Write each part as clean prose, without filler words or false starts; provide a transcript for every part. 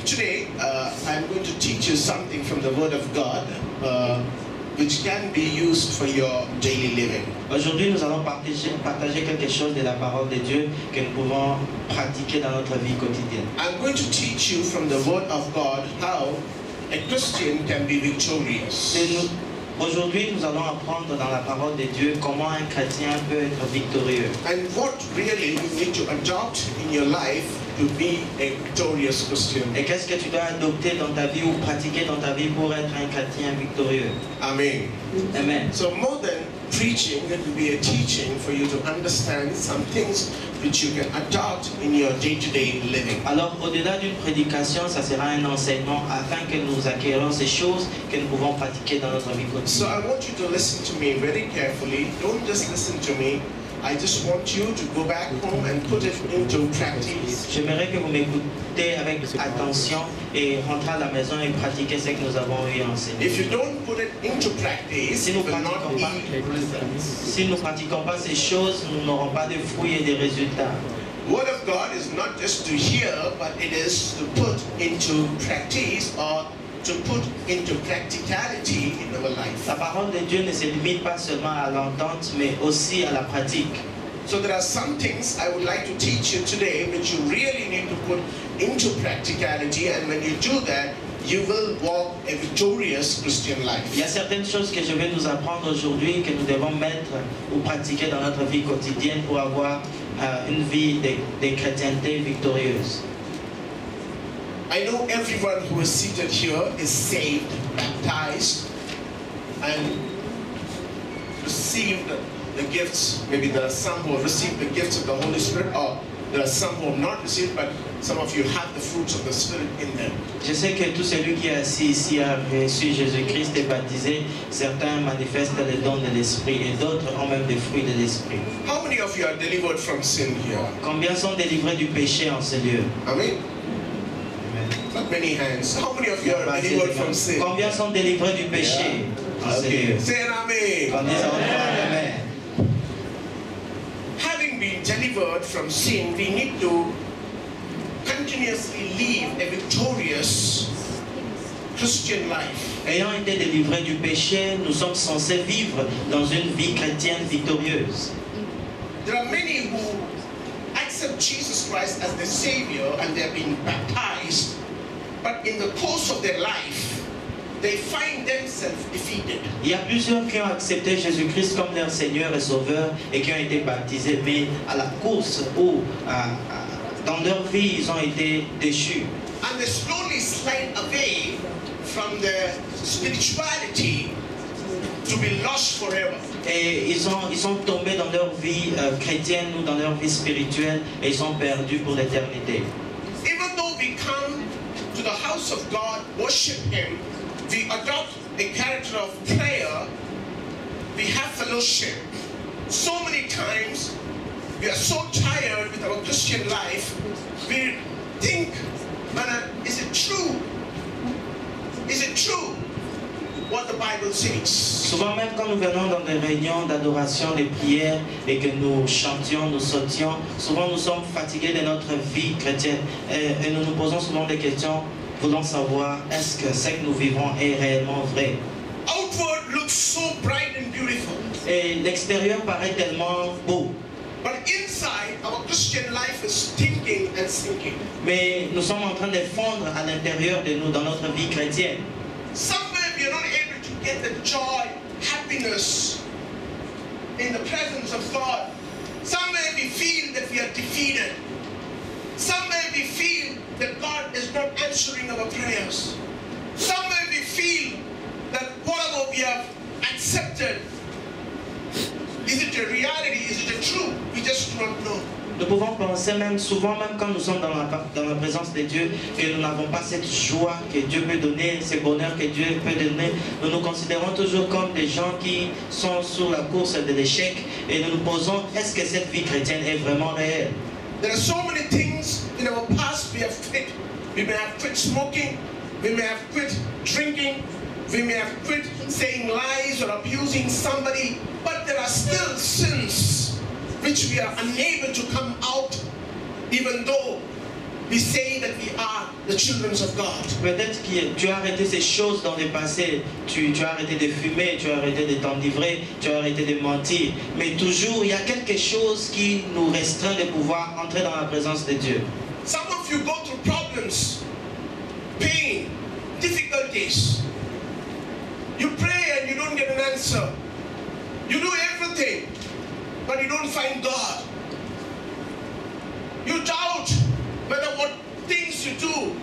today I'm going to teach you something from the Word of God which can be used for your daily living. Aujourd'hui, nous allons partager quelque chose de la parole de Dieu que nous pouvons pratiquer dans notre vie quotidienne. I'm going to teach you from the Word of God how a Christian can be victorious. Aujourd'hui, nous allons apprendre dans la parole de Dieu comment un chrétien peut être victorieux. And what really you need to adopt in your life to be a victorious Christian. Et qu'est-ce que tu dois adopter dans ta vie ou pratiquer dans ta vie pour être un chrétien victorieux? Amen. Amen. So more than preaching, it will be a teaching for you to understand some things which you can adopt in your day-to-day living. Alors, au-delà d'une prédication, ça sera un enseignement afin que nous acquérions ces choses que nous pouvons pratiquer dans notre vie So quotidienne. I want you to listen to me very carefully. Don't just listen to me. I just want you to go back home and put it into practice. J'aimerais que vous m'écoutez avec attention et rentrer à la maison et pratiquer ce que nous avons eu enseigné. If you don't put it into practice, Si you nous will not pratiquons pas, yield results. si nous ne pratiquons pas ces choses, nous n'aurons pas de fruits et de résultats. Word of God is not just to hear, but it is to put into practice or to put into practicality in our life. La parole de Dieu ne se limite pas seulement à l'entente, mais aussi à la pratique. So there are some things I would like to teach you today which you really need to put into practicality, and when you do that, you will walk a victorious Christian life. Il y a certaines choses que je vais nous apprendre aujourd'hui que nous devons mettre ou pratiquer dans notre vie quotidienne pour avoir une vie de chrétienté victorieuse. I know everyone who is seated here is saved, baptized, and received the gifts. Maybe there are some who have received the gifts of the Holy Spirit, or there are some who have not received, but some of you have the fruits of the Spirit in them. Je sais que tout celui qui est assis ici a reçu Jésus-Christ et baptisé. Certains manifestent les dons de l'Esprit et d'autres ont même des fruits de l'Esprit. How many of you are delivered from sin here? Combien sont délivrés du péché en ce lieu? Amen. Not many hands. How many of you are delivered from sin? Combien sont délivrés du péché en ce lieu? Okay. Say an amen. Combien sont Amen. Having been delivered from sin, we need to continuously live a victorious Christian life. Ayant été délivrés du péché, nous sommes censés vivre dans une vie chrétienne victorieuse. There are many who accept Jesus Christ as their Savior and they have been baptized, but in the course of their life, they find themselves defeated. Il y a plusieurs qui ont accepté Jésus-Christ comme leur Seigneur et Sauveur et qui ont été baptisés, mais à la course ou dans leur vie, ils ont été déchus. And they slowly slide away from their spirituality to be lost forever. Et ils sont tombés dans leur vie chrétienne ou dans leur vie spirituelle et ils sont perdus pour l'éternité. Even though we come to the house of God, worship Him, we adopt a character of prayer, we have fellowship. So many times we are so tired with our Christian life, we think, man, is it true? Is it true what the Bible says? Souvent même quand nous venons dans des réunions d'adoration, de prière et que nous chantions, nous sautions, souvent nous sommes fatigués de notre vie chrétienne et nous nous posons souvent des questions, voulant savoir est-ce que ce que nous vivons est réellement vrai. Outward looks so bright and beautiful. Et l'extérieur paraît tellement beau. But inside, our Christian life is stinking and sinking. Mais nous sommes en train de fondre à l'intérieur de nous, dans notre vie chrétienne. Somewhere we are not able to get the joy, happiness in the presence of God. Somewhere we feel that we are defeated. Somewhere we feel that God is not answering our prayers. Somewhere we feel that whatever we have accepted, is it a reality? Is it a truth? We just do not know. Nous pouvons penser même souvent, même quand nous sommes dans la présence de Dieu, que nous n'avons pas cette joie que Dieu peut donner, ce bonheur que Dieu peut donner. Nous nous considérons toujours comme des gens qui sont sur la course de l'échec et nous nous posons, est-ce que cette vie chrétienne est vraiment réelle? There are so many things in our past we have quit. We may have quit smoking, we may have quit drinking, we may have quit saying lies or abusing somebody, but there are still sins which we are unable to come out, even though we say that we are the children of God. Peut-être que tu as arrêté ces choses dans le passé. Tu as arrêté de fumer, tu as arrêté de t'enivrer, tu as arrêté de mentir. Mais toujours, il y a quelque chose qui nous restreint de pouvoir entrer dans la présence de Dieu. Some of you go through problems, pain, difficulties. You pray and you don't get an answer. You do everything, but you don't find God. You doubt whether what things you do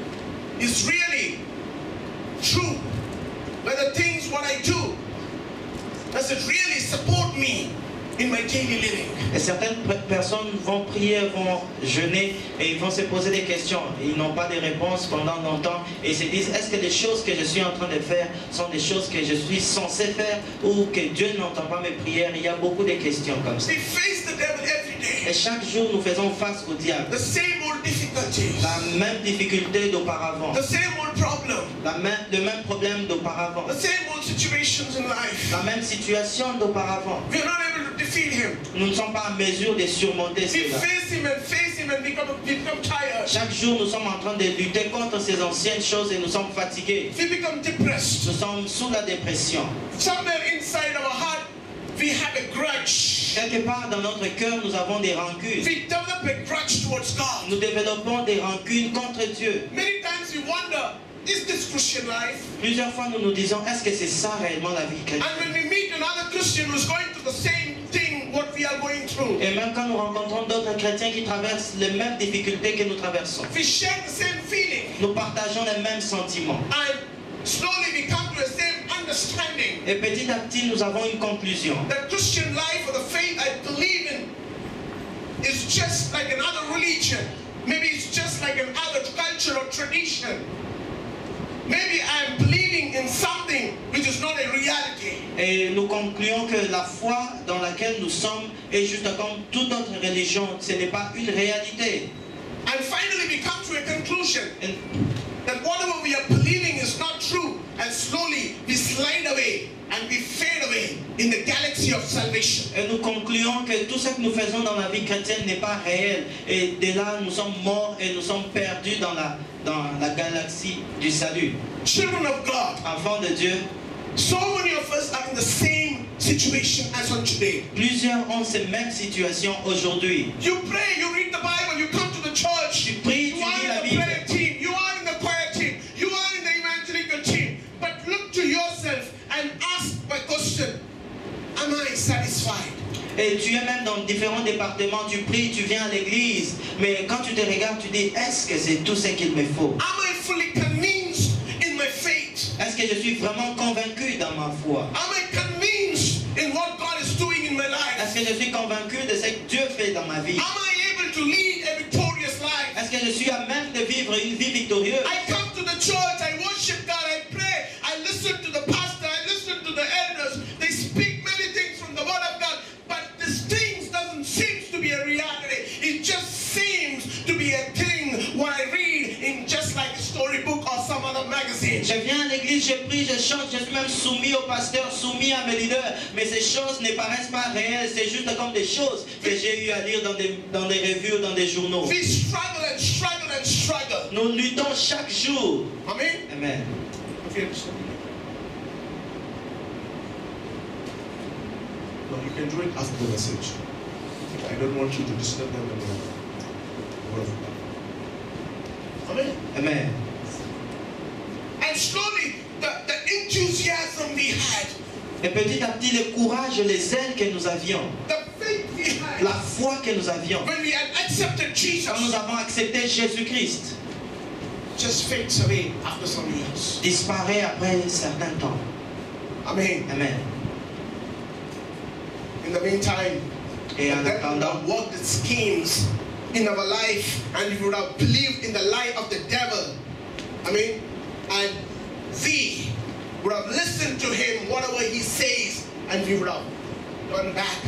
is really true. Whether things what I do, does it really support me in my daily living? Et certaines personnes vont prier, vont jeûner et ils vont se poser des questions. Ils n'ont pas de réponse pendant longtemps et ils se disent, est-ce que les choses que je suis en train de faire sont des choses que je suis censé faire ou que Dieu n'entend pas mes prières? Il y a beaucoup de questions comme ça. We face the devil every day. Et chaque jour, nous faisons face au diable. The same old difficulties. La même difficulté d'auparavant. The same old problem. Le même problème d'auparavant. The same old situations in life. La même situation d'auparavant. We are not able to defeat him. Nous ne sommes pas en mesure de surmonter We cela. face him and become tired. Chaque jour, nous sommes en train de lutter contre ces anciennes choses et nous sommes fatigués. We become depressed. Nous sommes sous la dépression. Somewhere inside our heart, we have a grudge. Quelque part dans notre cœur, nous avons des rancunes. We develop a grudge towards God. Nous développons des rancunes contre Dieu. Many times we wonder, is this Christian life? Plusieurs fois, nous nous disons, est-ce que c'est ça réellement la vie chrétienne? And when we meet another Christian who's going through the same thing, what we are going through, Et même quand nous rencontrons d'autres chrétiens qui traversent les mêmes difficultés que nous traversons, we share the same feeling. nous partageons les mêmes sentiments. And slowly we come to a same understanding. Et petit à petit, nous avons une conclusion. The Christian life or the faith I believe in is just like another religion. Maybe it's just like another culture or tradition. Maybe I'm believing in something which is not a reality. Et nous concluons que la foi dans laquelle nous sommes est juste comme toute autre religion. Ce n'est pas une réalité. And finally we come to a conclusion Et that whatever we are believing is not true, and slowly we slide away and we fade away in the galaxy of salvation. Et nous concluons que tout ce que nous faisons dans la vie chrétienne n'est pas réel. Et de là, nous sommes morts et nous sommes perdus dans la galaxie du salut. Children of God, Enfants de Dieu, so many of us are in the same situation as on today. plusieurs ont ces mêmes situations aujourd'hui. You pray, you read the Bible, you come to the church, Tu pries, tu you are lis la in the Bible. prayer team, you are in the choir team, you are in the evangelical team. But look to yourself and ask my question, am I satisfied? Et tu es même dans différents départements, tu pries, tu viens à l'église. Mais quand tu te regardes, tu dis, est-ce que c'est tout ce qu'il me faut? Am I fully convinced in my faith? Est-ce que je suis vraiment convaincu dans ma foi? Am I convinced in what God is doing in my life? Est-ce que je suis convaincu de ce que Dieu fait dans ma vie? Am I able to lead a victorious life? Est-ce que je suis à même de vivre une vie victorieuse? I come to the church, I worship God, I pray, I listen to the pastor, I listen to the elders. They speak many things from the word of God, but these things doesn't seem to be a reality. It just seems to be a thing what I read in just like a storybook or some other magazine. Je viens à l'église, je prie, je chante, je suis même soumis au pasteur, soumis à mes leaders. Mais ces choses ne paraissent pas réelles, c'est juste comme des choses que j'ai eu à lire dans des revues ou dans des journaux. We struggle and struggle and struggle. Nous luttons chaque jour. Amen. Amen. Okay. No, you can do it after the message. I don't want you to disturb them in the word of God. Amen. Amen. And slowly, the enthusiasm we had, Et petit à petit, le courage et les ailes que nous avions, the faith we had, la foi que nous avions, when we had accepted quand nous Jesus, avons accepté Jésus-Christ, just fades away after some years. disparaît après un certain temps. Amen. Amen. In the meantime, Et en the devil would attendant, have worked the schemes in our life, and we would have believed in the lie of the devil. I mean, and we would have listened to him, whatever he says, and we would have gone back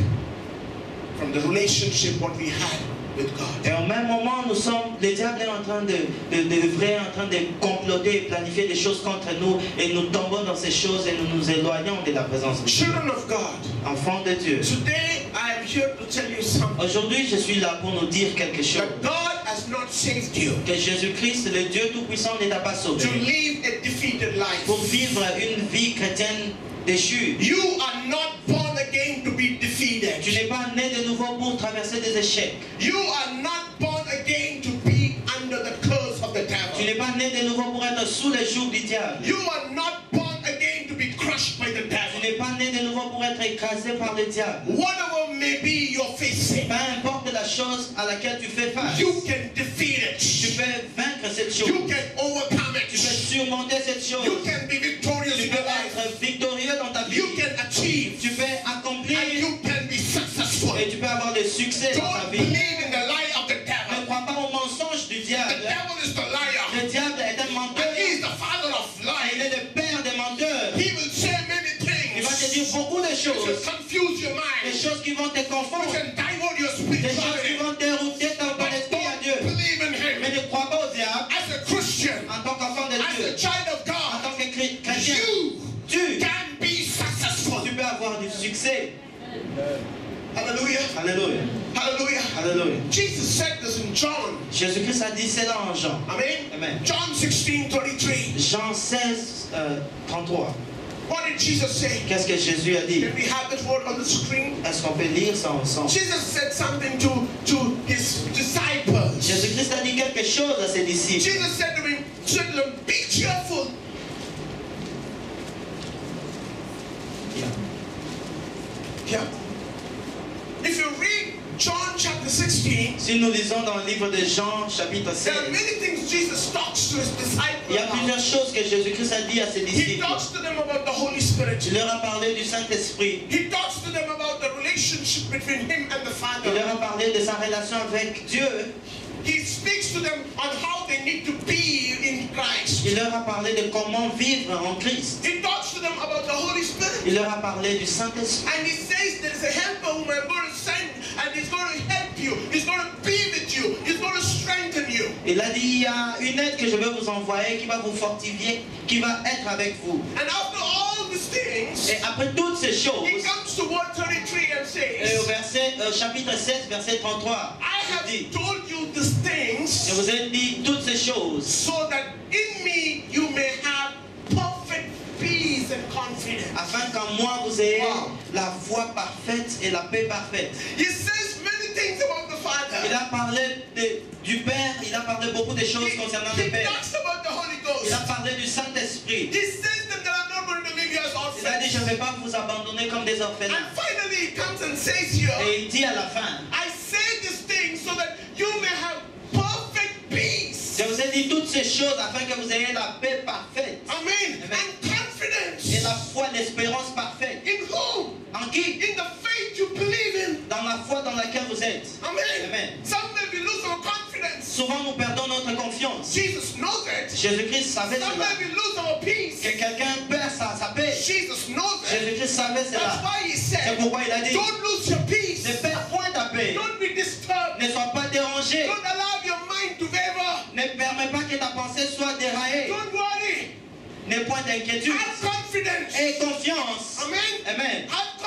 from the relationship what we had with God. et au même moment, le diable est en train d'œuvrer, en train de comploter et planifier des choses contre nous, et nous tombons dans ces choses et nous nous éloignons de la présence de Dieu. Children of God, Enfants de Dieu. today I am here to tell you something. Aujourd'hui, je suis là pour nous dire quelque chose. That God has has not saved you que Jésus-Christ, le Dieu Tout-Puissant, ne t'a pas sauvé to live a defeated life. pour vivre une vie chrétienne déchue. You are not born again to be defeated. Tu n'es pas né de nouveau pour traverser des échecs. You are not born again to be under the curse of the Tu n'es devil. pas né de nouveau pour être sous les jougs du diable. You are not born again to be crushed by the Tu devil. n'es pas né de nouveau pour être écrasé par le diable. Whatever may be you're facing, Peu importe la chose à laquelle tu fais face, you can defeat tu it. peux vaincre cette chose. You can overcome Tu peux it. surmonter cette chose. You can be victorious Tu in peux your life. être victorieux dans ta vie. You can achieve. Tu peux accomplir And you can be successful. et tu peux avoir des succès dans ta Don't vie. believe in the lie of the Ne devil. crois pas au mensonge du The diable. devil is the liar. Le diable est un menteur. And he is the father of Il lies. est le père des menteurs. He will say many Il va te things dire beaucoup de which will choses. confuse your Des mind, choses qui vont te which confondre. can divert your Des choses qui spirituality. vont dérouter ton But esprit à Dieu. don't believe in Mais him. ne crois pas au diable As a Christian, en tant qu'enfant de as Dieu. a child of En God, tant que chrétien, you tu can be successful. peux avoir du succès. Hallelujah. Alléluia. Hallelujah. Alléluia. Jesus said this in John. Jésus-Christ a dit cela en Jean. Amen. Amen. John 16:33. Jean 16, 33. What did Jesus say? Qu'est-ce que Jésus a dit? Can we have this word on the screen? Est-ce qu'on peut lire ça ensemble? Jesus said something to his disciples. Jésus-Christ a dit quelque chose à ses disciples. Jesus said to them, be cheerful. Yeah. If you read John chapter 16, Si nous lisons dans le livre de Jean, chapitre 16, there are many things Jesus talks to his disciples il y a about. plusieurs choses que Jésus-Christ a dit à ses He disciples. talks to them about the Holy Spirit. Il leur a parlé du Saint-Esprit. He talks to them about the relationship between him and the Il leur Father. a parlé de sa relation avec Dieu. He speaks to them on how they need to be in Christ. Il leur a parlé de comment vivre en Christ. He talks to them about the Holy Spirit. Il leur a parlé du Saint-Esprit. And he says there is a helper whom I'm going to send, and he's going to help you. He's going to be with you. He's going to strengthen you. Il a dit, il y a une aide que je vais vous envoyer qui va vous fortifier, qui va être avec vous. And after all these things, Et après toutes ces choses, he comes to word 33 and et au says, verset, chapitre 16, verset 33, I il have dit, told you these je things vous ai dit toutes ces choses, so that in me you may have perfect peace and confidence. afin qu'en moi vous ayez Wow. la foi parfaite et la paix parfaite. He says many things about the Il Father. a parlé du Père, il a parlé beaucoup de choses concernant He le Père. talks about the Holy Il a Ghost. parlé du Saint-Esprit. He says that I'm not going to leave you as Il a dit, je ne orphans. vais pas vous abandonner comme des orphelins. And finally he comes and says here, Et il dit à la fin, I say these things so that you may have perfect peace. je vous ai dit toutes ces choses afin que vous ayez la paix parfaite Amen. Amen. And confidence. et la foi, l'espérance parfaite. In whom? En qui? In the faith you believe in. Dans la foi dans laquelle vous êtes. Amen. Amen. Some may be lose our confidence. Souvent nous perdons notre confiance. Jesus knows it. Jésus-Christ savait Some cela. may be lose our peace. Que quelqu'un perd sa paix. Jesus knows it. Jésus-Christ savait That's cela. why he C'est said, pourquoi il a dit, don't lose your peace. ne perds point ta paix. Don't be disturbed. Ne sois pas dérangé. Don't allow your mind to waver. Ne permets pas que ta pensée soit déraillée. Don't worry. N'aie point d'inquiétude. Have confidence. Aie confiance. Amen. Amen. Have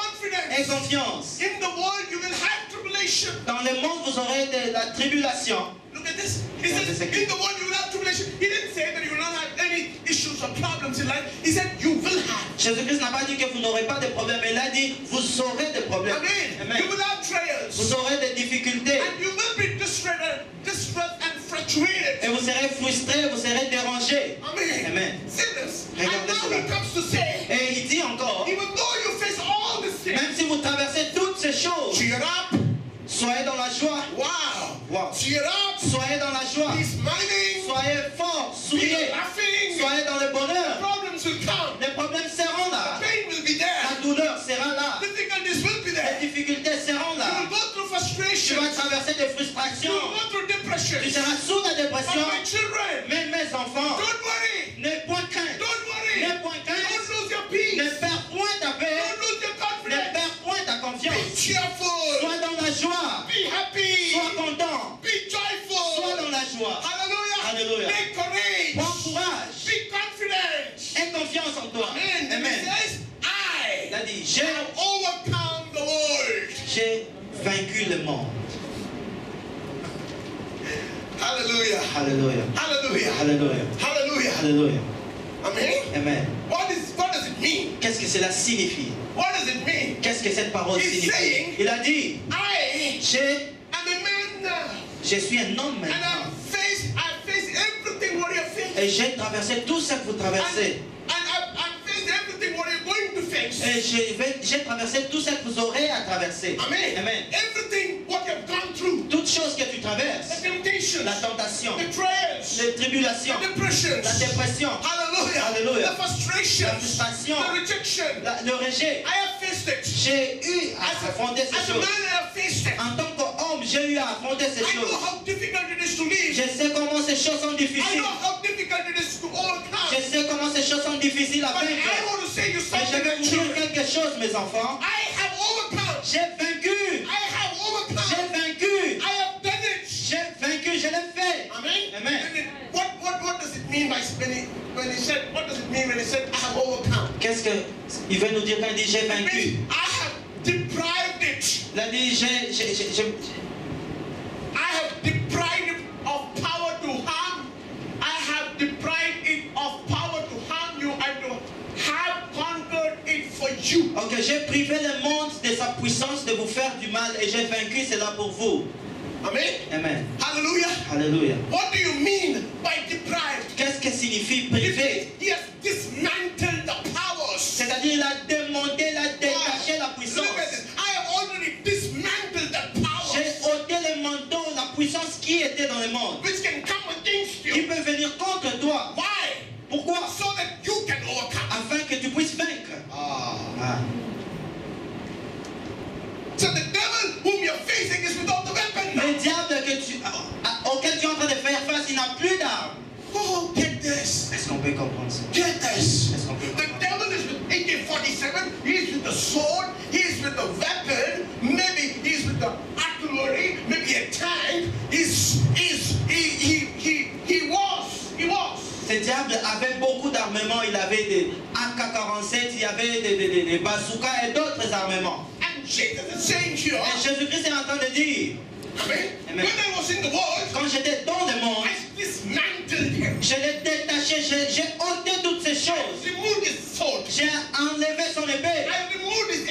Aie confidence. confiance. In the world you will have tribulation. Dans le monde, vous aurez de la tribulation. Look at this. He says, in the world you will have tribulation. He didn't say that you will not have any issues or problems in life. He said you will have. Jésus-Christ n'a pas dit que vous n'aurez pas de problèmes. Il a dit, vous aurez des problèmes. Amen. Amen. You will have trials. Vous aurez des difficultés. And you will be distressed and frustrated. Et vous serez frustré, vous serez dérangé. Amen. Amen. See this. Regardez And now cela. he comes to say, Et il dit encore, even though you face all these things, même si vous traversez toutes ces choses, cheer up. soyez dans la joie. Wow. Wow. Cheer up. Soyez dans la joie. Be smiling. Soyez forts, Be souriez. laughing. Soyez dans le bonheur. Problems will come. Les problèmes seront là. Pain will be there. La douleur sera là. Difficulties will be Les there. difficultés seront You là. will go through Tu frustration. vas traverser des You frustrations. will go through depression. Tu seras sous la But dépression. my children, Mais mes enfants, don't worry. n'aie point crainte. Don't worry. N'aie point Don't crainte. lose your Ne peace. perds point ta paix. Don't lose your Ne confidence. perds point ta Be confiance. cheerful. Sois dans la joie. Be happy. Sois content. Be Sois joyful. dans la joie. Hallelujah. Hallelujah. Make courage. Prends courage. Be confident. Aie confiance en toi. Amen. And Amen. he says, Il I a dit, have overcome the world. j'ai vaincu le monde. Hallelujah. Hallelujah. Hallelujah. Hallelujah. Hallelujah. Hallelujah. Amen. Amen. What does it mean? Qu'est-ce que cela signifie? What does it mean? Qu'est-ce que cette parole He's signifie? saying, Il a dit, I am a man now. je suis un homme And maintenant. I face everything what you're facing. Et j'ai traversé tout ce que vous traversez. And I've faced everything what you're going to face. Et j'ai traversé tout ce que vous aurez à traverser. Amen. Amen. Everything what you've gone through. Toutes choses que tu The traverses, temptations. la tentation, The trials. les tribulations, The depressions. la dépression, Hallelujah. Hallelujah. The frustration. la frustration, The rejection. le rejet. I have faced it. J'ai eu à affronter ces As a choses. man, I have faced it. En tant qu'homme, j'ai eu à affronter ces I know choses. how difficult it is to live. Je sais comment ces choses sont I difficiles. know how difficult it is to overcome. Je sais comment ces choses sont difficiles à But vaincre. I want to say you Mais je something, vais my vous dire children. quelque chose, mes enfants. I have overcome. J'ai vaincu. I have overcome. J'ai vaincu. I have done it. J'ai vaincu, je l'ai fait. Amen. Amen. What does it mean by when he said? What does it mean when he said I have overcome? Qu'est-ce qu'il veut nous dire quand il dit j'ai It vaincu? means I have deprived it. Il a dit I have deprived it of power to harm. I have deprived it of power to harm you and to have conquered it for you. Ok, j'ai privé le monde de sa puissance de vous faire du mal et j'ai vaincu cela pour vous. Amen. Amen. Hallelujah. Alléluia. What do you mean by deprived? Qu'est-ce que signifie It privé? means he has dismantled the powers. C'est-à-dire il a démonté, il a détaché la puissance. Look at this. I have already dismantled the powers J'ai ôté le manteau, la puissance qui était dans le monde, which can come against qui you. peut venir contre toi. Why? Pourquoi? So that you can overcome. Afin que tu puisses vaincre. Ah. So the devil whom you're facing is without the weapon now. Le diable auquel tu es en train de faire face, il n'a plus d'armes. Oh, get this. Est-ce qu'on peut comprendre ça? Get this. Est-ce qu'on peut The comprendre? devil is with AK-47. He's with the sword. He's with the weapon. Maybe he's with the artillery. Maybe a tank. He was. Ce diable avait beaucoup d'armements. Il avait des AK-47, il y avait des bazookas et d'autres armements. And Jesus is saying here, Et Jésus-Christ est en train de dire, Amen. Amen. When I was in the world, quand j'étais dans le monde, I dismantled him. je l'ai détaché, j'ai ôté toutes ces choses. Removed his sword. J'ai enlevé son épée. I removed his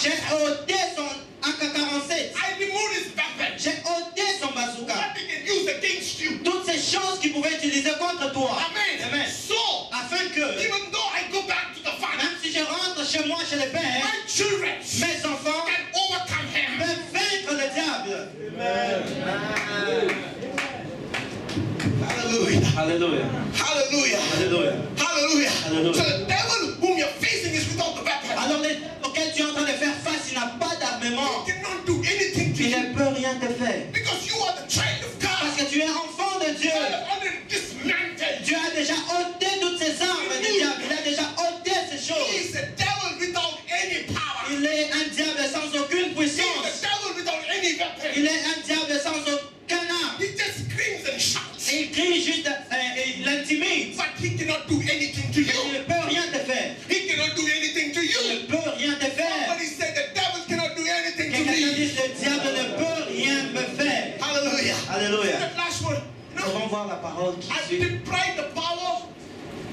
J'ai AK-47. ôté son AK-47. I removed his weapon. J'ai ôté son bazooka. What they can use against you. Toutes ces choses qu'il pouvait utiliser contre toi. Amen. Amen. So, Afin que, even though I go back to the Father, même si je rentre chez moi, chez le Père, my children mes enfants can overcome him. peuvent vaincre le diable. Hallelujah. Alléluia. Hallelujah. Alléluia. Hallelujah. Hallelujah. So the devil whom you're facing is without the weapon. Alors, auquel tu es en train de faire face, il n'a pas d'armement. He cannot do anything to Il you ne peut rien te faire. because you are the child of Parce God. que tu es enfant de Dieu. God has already dismantled. Dieu a déjà ôté toutes ces armes du diable. Il a déjà ôté ces He choses. is the devil without any power. Il est un diable sans aucune He is puissance. the devil without any weapon. Il est un diable sans aucun arme. He just screams and shouts. Et il crie juste, il l'intimide. But he cannot do anything to Il you. ne peut rien te faire. He cannot do anything to Il you. ne peut rien te faire. Somebody said the devil cannot do anything to Quelqu'un me. dit, le diable ne peut rien me faire. Hallelujah. Alléluia. That last word. Nous No. allons voir la parole qui I suit. deprive the power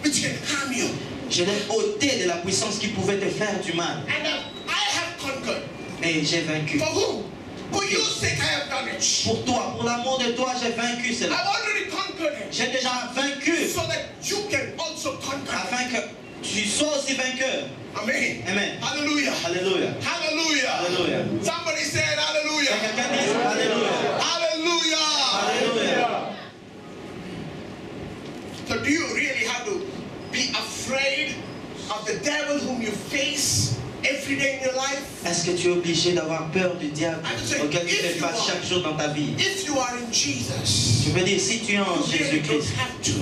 which can harm you. Je l'ai ôté de la puissance qui pouvait te faire du mal. And I have conquered. Et j'ai vaincu. For whom? For your sake I have done it. Pour toi, pour l'amour de toi, j'ai vaincu cela. I've already conquered it. J'ai déjà vaincu. So that you can also conquer. Afin que tu sois aussi vainqueur. Amen. Amen. Hallelujah. Alléluia. Hallelujah. Alléluia. Somebody said hallelujah. Quelqu'un dit Alléluia. Hallelujah. Alléluia. So do you really have to be afraid of the devil whom you face every day in your life? Est-ce que tu es obligé d'avoir peur du diable auquel tu fais face chaque jour dans ta vie? If you are in Jesus, Je veux dire, si tu es en you really don't Jésus-Christ, have to.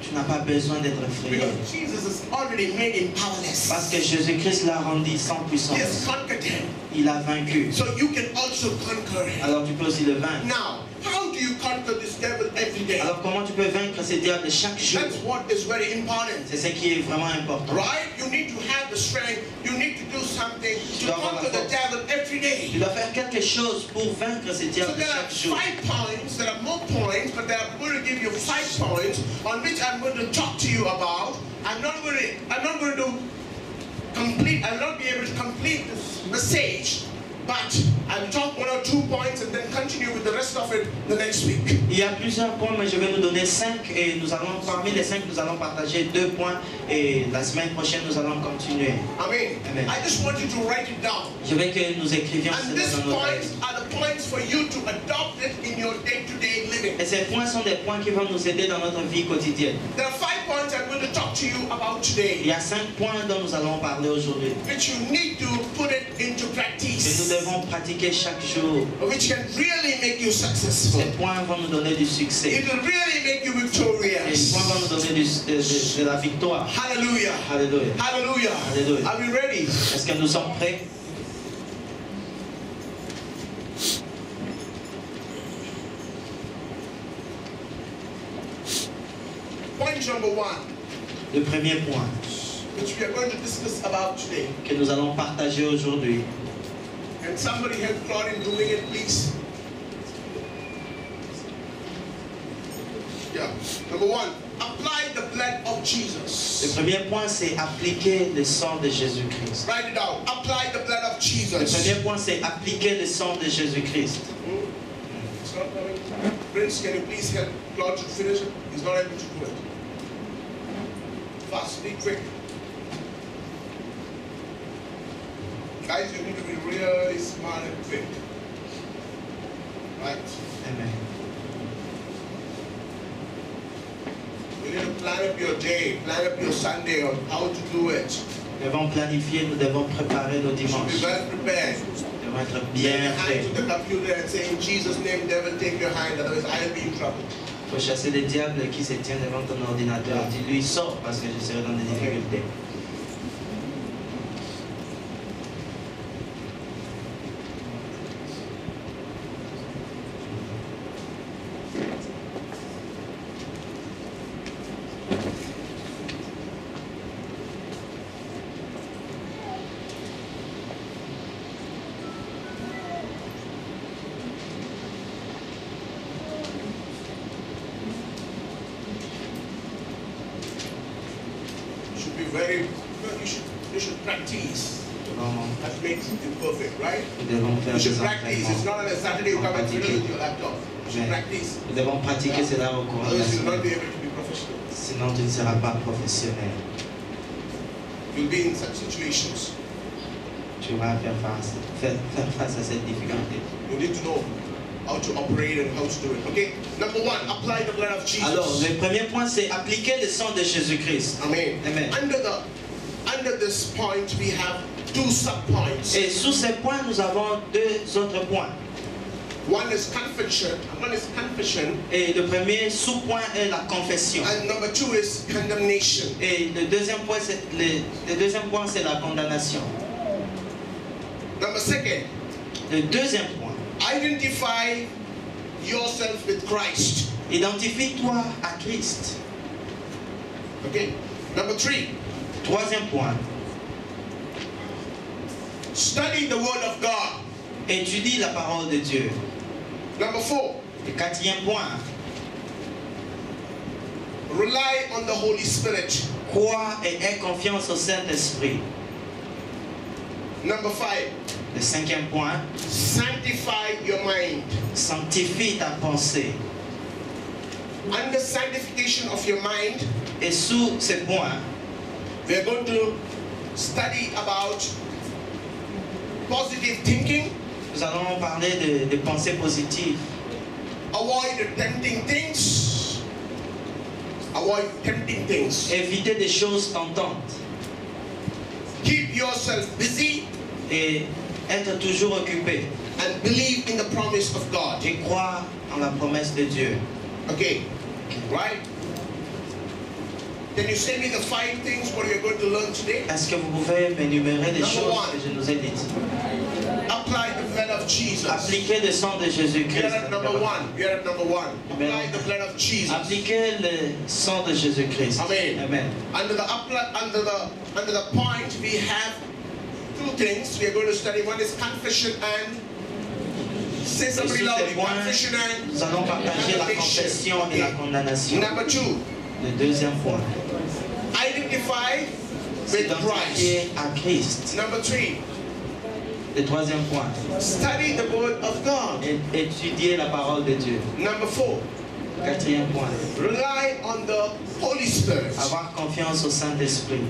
tu n'as pas besoin d'être effrayé. Because Jesus has already made him powerless. Parce que Jésus-Christ l'a rendu sans He has puissance. conquered him. Il a vaincu. So you can also conquer him. Alors tu peux aussi le vaincre. Now, how do you you conquer this devil every day? Alors comment tu peux vaincre ces diables chaque jour? That's what is very important. C'est ce qui est vraiment important. Right? You need to have the strength. You need to do something to conquer the devil every day. Tu dois faire quelque chose pour vaincre ces diables chaque jour. So there are 5 points. There are more points, but I'm going to give you 5 points on which I'm going to talk to you about. I'm not going to complete. I will not be able to complete this message. But I'll talk 1 or 2 points and then continue with the rest of it the next week. Il y a plusieurs points, mais je vais nous donner 5 et nous allons, parmi les 5, nous allons partager 2 points et la semaine prochaine nous allons continuer. Amen. Amen. I just want you to write it down. Je veux que nous écrivions And cela these dans nos points têtes. are the points for you to adopt it in your day-to-day living. Et ces points sont des points qui vont nous aider dans notre vie quotidienne. There are 5 points I'm going to talk to you about today, Il y a 5 points dont nous allons parler aujourd'hui. which you need to put it into Que nous practice, devons pratiquer chaque jour. which can really make you successful. Ces points vont nous donner du succès. It will really make you Et ces victorious. points vont nous donner de la victoire. Hallelujah. Alléluia. Hallelujah. Hallelujah. Are we ready? Est-ce que nous sommes prêts? Point number 1, Le premier point which we are going to discuss about today. que nous allons partager aujourd'hui. And somebody help Claude in doing it, please. Yeah. Number 1, apply the blood of Le Jesus. premier point, c'est appliquer le sang de Jésus-Christ. Write it down. Apply the blood of Le Jesus. premier point, c'est appliquer le sang de Jésus-Christ. It's not coming. Prince, can you please help Claude to finish it? He's not able to do it. Fast, be quick. Guys, you need to be really smart and quick. Right? Amen. You need to plan up your day, plan up your Sunday on how to do it. Nous devons planifier, nous devons préparer nos You should be dimanches. well prepared. Nous devons être Take bien your hand prêts. to the computer and say, in Jesus' name, devil, take your hand, otherwise I'll be in trouble. Il faut chasser les diables qui se tiennent devant ton ordinateur. Dis-lui, sors parce que je serai dans des difficultés. You should be very, you should practice. Nous That makes you perfect, right? devons faire You should des practice. It's entraînements. not on a Saturday you come and fiddle with your laptop. You should Mais practice. nous devons pratiquer cela au cours de la Otherwise you'll not semaine. be able to be professional. Sinon, tu ne seras pas professionnel. You'll be in such situations. Tu vas faire face à cette difficulté. You need to know how to operate and how to do it. Okay? Number 1, apply the blood of Alors, Jesus. le premier point, c'est appliquer le sang de Jésus-Christ. Amen. Amen. Under this point we have 2 sub-points. Et sous ces points, nous avons 2 autres points. One is confession, Et le premier sous-point est la confession. and number 2 is condemnation. Et le deuxième point, c'est la condamnation. Number 2, Le deuxième point, identify yourself with Christ. identifie-toi à Christ. Okay? Number 3, Troisième point, study the Word of God. étudie la parole de Dieu. Number 4, Le quatrième point, rely on the Holy Spirit. crois et aie confiance au Saint-Esprit. Number 5, Le cinquième point, sanctify your mind. sanctifie ta pensée. Under sanctification of your mind, Et sous ces points, we are going to study about positive thinking, nous allons parler de pensées positives. avoid tempting things, avoid tempting things, Éviter des choses tentantes. keep yourself busy Et être toujours occupé. and believe in the promise of God. Et croire en la promesse de Dieu. Okay, right? Can you say me the 5 things what you're going to learn today? Est-ce que vous pouvez m'énumérer les Number choses one. que je nous ai dites? Apply the blood of of Jesus. Appliquez le sang de We Jésus-Christ. are at number one. We are at number one. Apply Amen. the blood of Jesus. Appliquez le sang de Jésus-Christ. Amen. Amen. Under the point, we have two things we are going to study. One is confession and say Et somebody sous loudly. ces points, Confession and nous allons partager la confession et la condamnation. Number two, Le deuxième point, identify with Christ. s'identifier à Christ. Number three, Le troisième point, study the word of God. étudier la parole de Dieu. Number four, Quatrième point, rely on the Holy Spirit. avoir confiance au Saint-Esprit.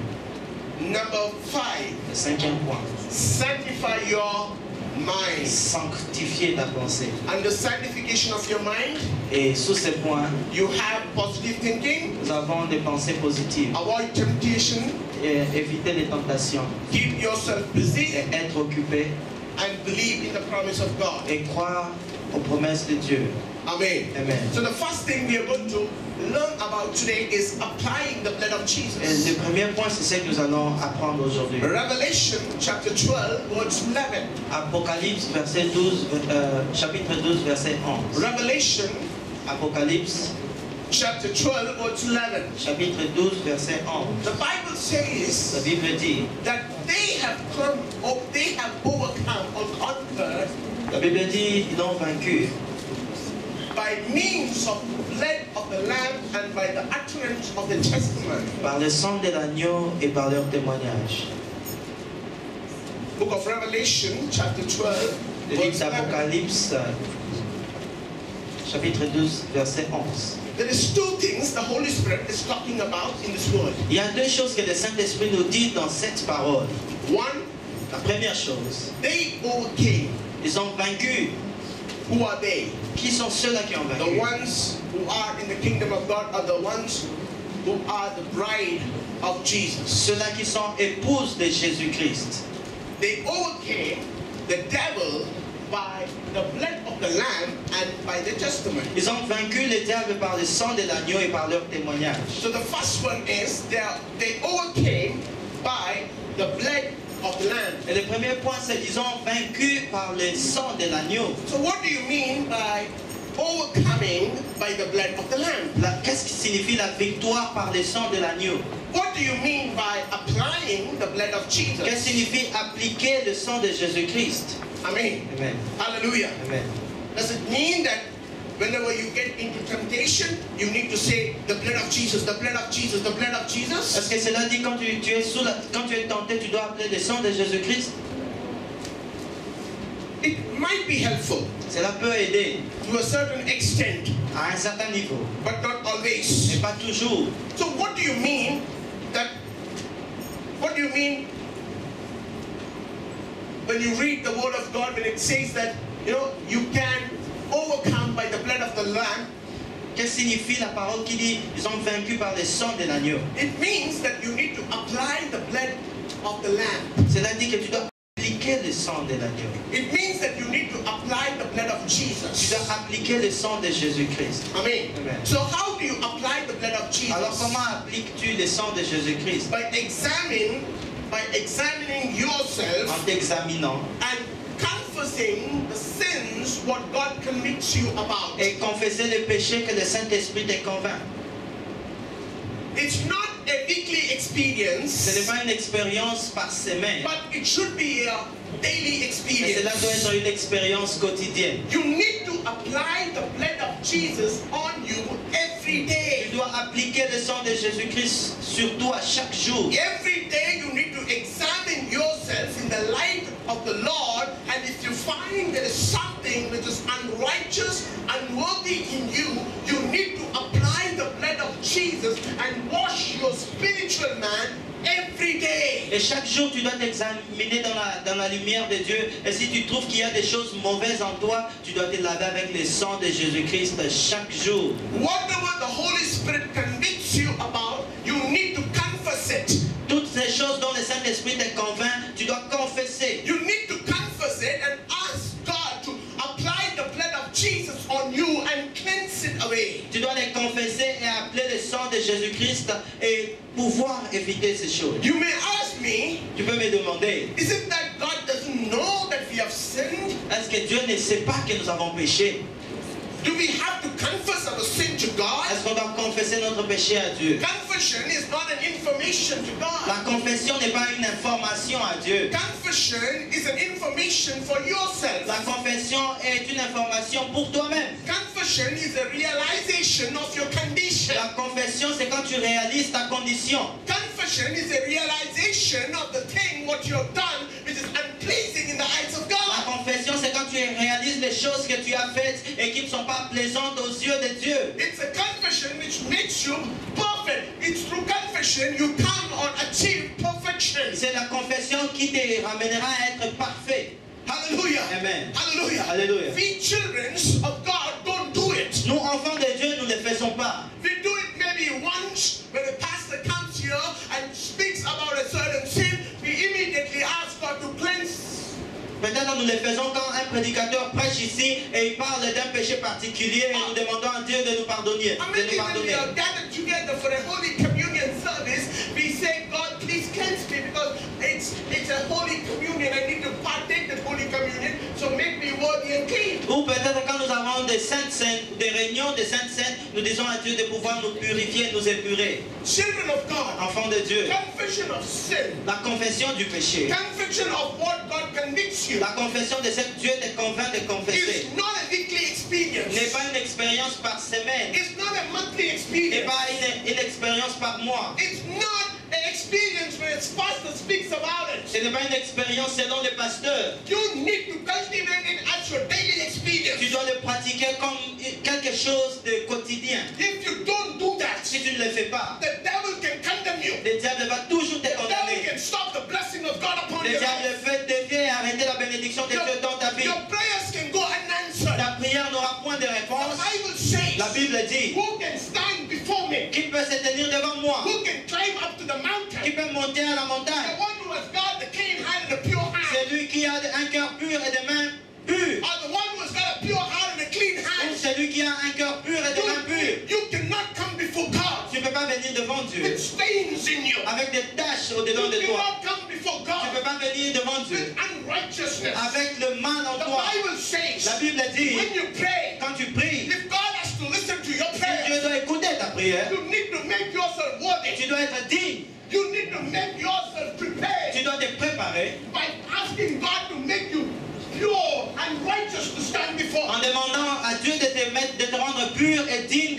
Number five, Le cinquième point, sanctify your mind. sanctifier ta pensée. And the sanctification of your mind, Et sous ces points, you have positive thinking, nous avons des pensées positives. avoid temptation, Et éviter les tentations. keep yourself busy, Et être occupé and believe in the promise of God. et croire aux promesses de Dieu. Amen. Amen. So the first thing we are going to learn about today is applying the blood of Et Jesus. le premier point, c'est ce que nous allons apprendre aujourd'hui. Revelation chapter 12, verse 11. Apocalypse, verset 12, chapitre 12, verset 11. Revelation Apocalypse, chapter 12, verse 11. chapitre 12, verset 11. The Bible La says Bible dit, that they have overcome or conquered la Bible dit, ils ont vaincu by means of the blood of the Lamb and by the utterance of the testimony. par le sang de l'agneau et par leur témoignage. Book of Revelation, chapter 12, Le livre verse 11. d'Apocalypse, chapitre 12, verset 11. There is two things the Holy Spirit is talking about in this word. Il y a deux choses que le Saint-Esprit nous dit dans cette parole. One, La première chose, they overcame. ils ont vaincu. Who are they? Qui sont ceux-là qui ont The vaincu? ones who are in the kingdom of God are the ones who are the bride of Jesus. Ceux-là qui sont épouses de Jésus-Christ. They overcame the devil by the blood of the Lamb and by the testimony. Ils ont vaincu le diable par le sang de l'agneau et par leur témoignage. So the first one is they overcame by the blood of the Lamb. Et le premier point, c'est qu'ils ont vaincu par le sang de l'agneau. So what do you mean by overcoming by the blood of the Lamb? Qu'est-ce qui signifie la victoire par le sang de l'agneau? What do you mean by applying the blood of Qu'est-ce Jesus? qui signifie appliquer le sang de Jésus-Christ? Amen. Amen. Hallelujah. Amen. Does it mean that whenever you get into temptation, you need to say the blood of Jesus, the blood of Jesus, the blood of Jesus? Est-ce que cela dit quand tu es tenté, tu dois appeler le sang de Jésus-Christ? It might be helpful Cela peut aider to a certain extent, à un certain niveau, but not always. mais pas toujours. So what do you mean when you read the word of God, when it says that, you can overcome by the blood of the Lamb? Qu'est-ce que signifie la parole qui dit ils ont vaincu par le sang de l'agneau? It means that you need to apply the blood of the Lamb. Cela dit que tu dois appliquer le sang de l'agneau. It means that you need to apply the blood of Tu Jesus. dois appliquer le sang de Jésus-Christ. Amen. Amen. So how do you apply the blood of Alors Jesus? comment appliques-tu le sang de Jésus-Christ? By examining yourself En t'examinant and confessing the sins what God convicts you about. et confesser les péchés que le Saint-Esprit te convainc. It's not a weekly Ce n'est experience, pas une expérience par semaine, but it should be a daily mais cela doit experience. être une expérience quotidienne. You need to apply the blood of Jesus on you every Tu day. dois appliquer le sang de Jésus-Christ sur toi chaque jour. Every day you need to examine yourself in the light of the Lord, and if you find there is something which is unrighteous, unworthy in you, you need to apply the blood of Jesus and wash your spiritual man every day. Et chaque jour, tu dois t'examiner dans la lumière de Dieu. Et si tu trouves qu'il y a des choses mauvaises en toi, tu dois te laver avec le sang de Jésus-Christ chaque jour. Whatever the Holy Spirit convicts you about, you need to confess it. Toutes ces choses dont le Saint-Esprit te convainc, tu dois confesser. You need to confess it and ask God to apply the blood of Jesus on you and cleanse it away. Tu dois les confesser et appeler le sang de Jésus-Christ et pouvoir éviter ces choses. You may ask me, Tu peux me demander, is it that God doesn't know that we have have sinned? Est-ce que Dieu ne sait pas que nous avons péché? Do we have to confess our sin to God? Est-ce qu'on doit confesser notre péché à Dieu? Confession is not an information to God. La confession n'est pas une information à Dieu. Confession is an information for yourself. La confession est une information pour toi-même. Confession is a realization of your condition. La confession, c'est quand tu réalises ta condition. Confession is a realization of the thing what you have done which is unpleasing in the eyes of La God. confession, c'est quand tu réalises les choses que tu as faites et qui ne sont pas plaisantes aux yeux de Dieu. It's a confession which makes you perfect. It's through confession you come or achieve perfection. C'est la confession qui te ramènera à être parfait. Hallelujah. Amen. Hallelujah. Alléluia. We children of God don't do it. Nous, enfants de Dieu, nous ne le faisons pas. We do it maybe once when the pastor comes here and speaks about a certain sin. We immediately ask God to cleanse. Peut-être nous le faisons quand un prédicateur prêche ici et il parle d'un péché particulier et nous demandons à Dieu de nous pardonner. I mean, when we are gathered together for a Holy Communion service, we say, God, please cleanse me because it's a Holy Communion. I need to partake the Holy Communion, so make me worthy and clean. Ou peut-être quand nous avons des réunions de saintes scènes, nous disons à Dieu de pouvoir nous purifier, nous épurer. Children of God, Enfants de Dieu, confession of sin, la confession du péché, confession of what God convicts you, la confession de ce que Dieu te convainc de confesser, is not a weekly experience. n'est pas une expérience par semaine, It's not a monthly n'est experience. pas une expérience par mois. It's not an experience when its pastor speaks about it. Ce n'est pas une expérience selon le pasteur. You need to cultivate it as your daily experience. Tu dois le pratiquer comme quelque chose de quotidien. If you don't do that, Si tu ne le fais pas, the devil can condemn you. le diable va toujours te The devil condamner. can stop the blessing of God upon Le your diable life. fait dévier et arrêter la bénédiction de Dieu dans ta vie. Your prayers can go unanswered. Ta prière n'aura point de The réponse. Bible says, La Bible dit, who can stand before me? qui peut se tenir devant moi? Who can climb up to the Qui mountain? peut monter à la The montagne? one who has got the clean hand and the pure hand. Celui qui a un cœur pur et des mains pures. Or the one who has got a pure heart and a clean Ou hand. celui qui a un cœur pur et des mains pures. You cannot come before God Tu ne peux pas venir devant Dieu with stains in you. avec des taches au-dedans You de toi. cannot come before Tu ne peux God pas venir devant with Dieu unrighteousness. avec le mal en The toi. Bible says, La Bible dit, when you pray, quand tu pries, if God has to listen to your si prayer, Dieu doit écouter ta prière, you need to make yourself worthy. tu dois être digne. You need to make yourself prepared Tu dois te préparer by asking God to make you pure and righteous to stand before en Him. demandant à Dieu de te rendre pur et digne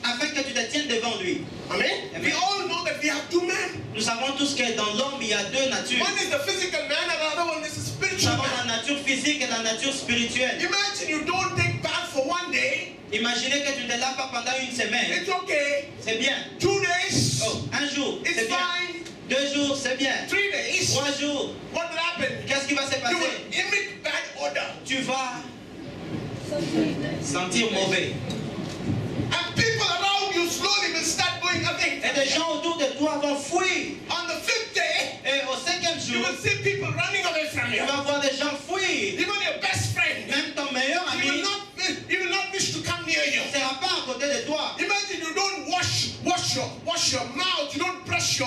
afin que tu te tiennes devant lui. Amen. Amen. We all know that we have two men. Nous savons tous que dans l'homme, il y a deux natures. One is the physical man and the other one is the Nous spiritual avons man. la nature physique et la nature spirituelle. Imagine you don't take bath for one day. Imaginez que tu ne te laves pas pendant une semaine. It's okay. C'est bien. 2 days. Oh, un jour, It's c'est bien. fine. 2 jours, c'est bien. 3 days. 3 jours, What will happen? qu'est-ce qui va se You passer? will emit bad odor. Tu vas sentir mauvais. And people around you slowly will start going away. Et des gens autour de toi vont fuir. On the 5th day, Et au 5e you jour, will see people running away from tu you. vas voir des gens fuir. Even your best friend, Même ton meilleur he ami will not wish to come near you. ne sera pas à côté de toi. Imagine you don't wash your mouth, you don't brush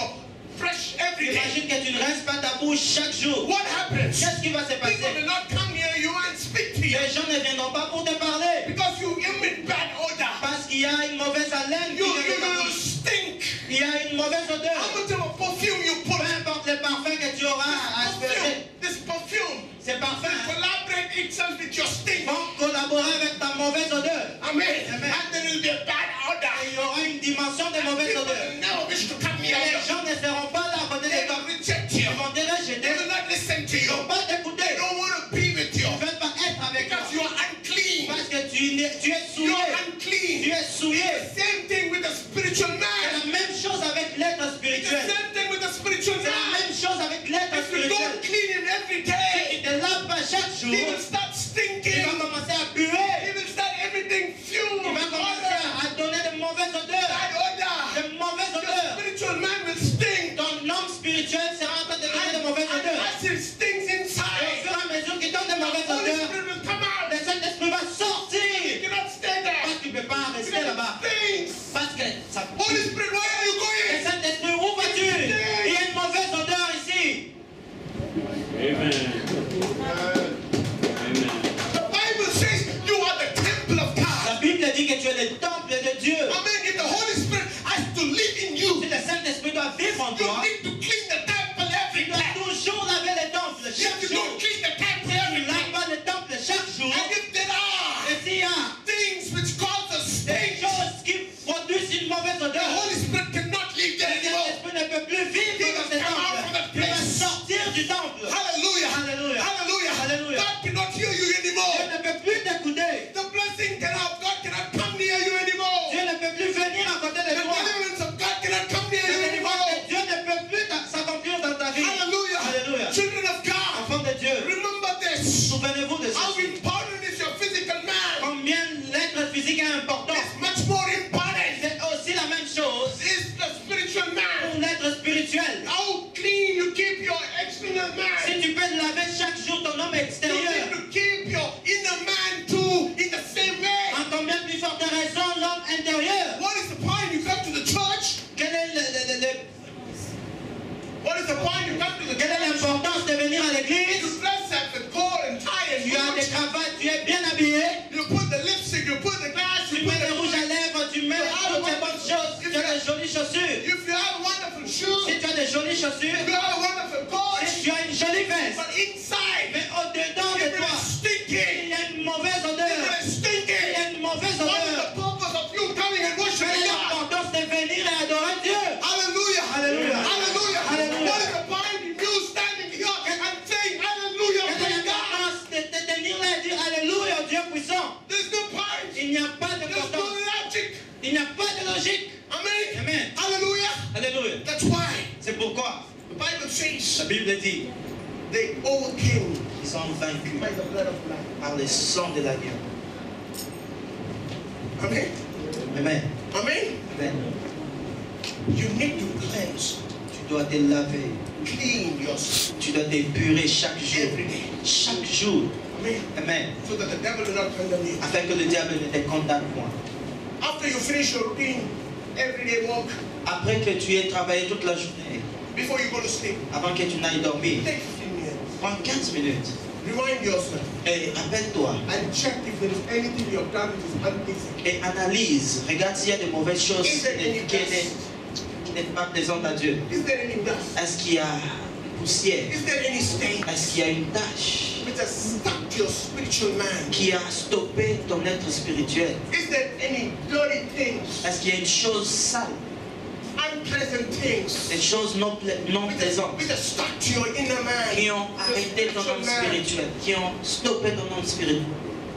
every day. Imagine que tu ne rinces pas ta bouche chaque jour. What happens? Qu'est-ce qui va se People passer? will not come near you and speak to you Les gens ne viendront pas pour te parler. because you emit bad odor. Parce qu'il y a une mauvaise haleine qui You vient de ta will bouche. stink. Il y a une mauvaise odeur. How much of a perfume you put? Peu importe le parfum que tu auras à asperger, This perfume ces parfums collaborate itself with your stink. vont collaborer avec ta mauvaise odeur. Amen. Amen. And there will be a bad odor. Et il y aura une dimension de mauvaise People odeur. will never wish to come Et near les you. gens ne seront pas là à côté They de toi. will reject you. Ils vont te They rejeter. will not listen to Ils you. ne vont pas They t'écouter. don't want to be with you Ils ne veulent pas être avec toi. because you are unclean. Parce que tu es You souillé. are Tu unclean. es souillé. Same thing with the spiritual C'est man. la même chose avec l'être It's the spirituel. same thing with the spiritual C'est la man. même chose avec l'être If you spirituel. don't clean him every Tu day, te laves pas chaque jour. he will start Il stinking. va commencer à He puer. will start everything fume. Il va commencer à donner de mauvaises odeurs. Bad odor. De mauvaises Your odeurs. spiritual man will stink. Ton homme spirituel sera en train de donner de mauvaises And odeurs. as it stinks Et au inside, fur et à mesure qu'il donne de the mauvaises Holy odeurs, Spirit will come out. le Saint-Esprit va You sortir. cannot stay there. Parce que tu ne peux pas rester là-bas. Things. Parce que ça Holy Spirit, where are you Le going? Saint-Esprit, où vas-tu? Il y a une mauvaise odeur ici. Amen. en You toi. need to clean the temple every Tu dois day. toujours laver le temple If chaque you jour. don't clean the temple Tu every ne day, laves pas le temple chaque jour. and if there are Et s'il y a things which cause a des stench, choses qui produisent une mauvaise the odeur, Holy Spirit cannot live there le anymore. Saint-Esprit ne peut plus vivre He dans must ce come out from temple. that Il va place. sortir du temple. Hallelujah. Alléluia. Hallelujah. Alléluia. God cannot hear you Dieu anymore. ne peut plus t'écouter. The blessing cannot, God cannot come near you anymore. Dieu ne peut plus venir à côté de The toi. deliverance of God cannot come near La you délivrance anymore. de Dieu ne peut plus s'accomplir dans ta vie. Hallelujah. Alléluia. Children of God, Enfants de Dieu, remember this. souvenez-vous de How ceci. important is your physical man? Combien l'être physique est important. It's much more important C'est aussi la même chose is the spiritual man. pour l'être spirituel. How clean you keep your external man. Si tu peux laver chaque jour ton homme You extérieur, need to keep your inner man too in the same way. en combien plus forte raison l'homme intérieur. What is the point you come to the church? Quel est What is the point you come to the quelle est church? l'importance de venir à l'église? You dress up with coat and tie and Tu as des boots. cravates, tu es bien habillé, You put the lipstick, you put the glass, tu you mets put le rouge à the... lèvres, tu mets toutes ces bonnes choses, tu as de jolies chaussures. If you have wonderful shoes, Si tu as de jolies if chaussures, you have a wonderful coat, si tu as une jolie veste, but inside, mais au-dedans de if it toi, is stinking, il y a une mauvaise if odeur. it is Il y stinking, a une mauvaise what is odeur. the purpose of you coming and Quelle worshiping est God? l'importance de venir et adorer Dieu? Hallelujah. Hallelujah. Hallelujah. Hallelujah. What is the point in you standing here and saying hallelujah, Quelle est praise God? l'importance de te tenir là et dire Alléluia au Dieu puissant? There's no point. Il n'y a pas There's no d'importance. logic. Il n'y a pas de logique. Amen. Amen. Hallelujah. Alléluia. That's why C'est pourquoi the Bible says la Bible dit they overcame ils sont vaincus by the blood of life. par le sang de l'agneau. Amen. Amen. Amen. Amen. You need to cleanse, Tu dois te laver. clean yourself Tu dois t'épurer chaque jour. every day. Chaque jour. Amen. Amen. So that the devil will not condemn you. Afin que le diable ne te condamne point. After you finish your routine, everyday walk, Après que tu aies travaillé toute la journée, before you go to sleep, avant que tu n'ailles dormir, take 15 minutes. prends 15 minutes Remind yourself et rappelle-toi and check if there is anything you have done which is unpleasing. et analyse. Regarde s'il y a de mauvaises choses Is there any qui dust? n'est pas présentes à Dieu. Is there any dust? Est-ce qu'il y a une poussière? Is there any stain Est-ce qu'il y a une tache which has stuck to your spiritual man? qui a stoppé ton être spirituel? Is there any dirty things, Est-ce qu'il y a une chose sale, unpleasant things des choses non plaisantes which has stuck to your inner man? qui ont your arrêté ton spiritual homme man? spirituel, qui ont stoppé ton homme spirituel?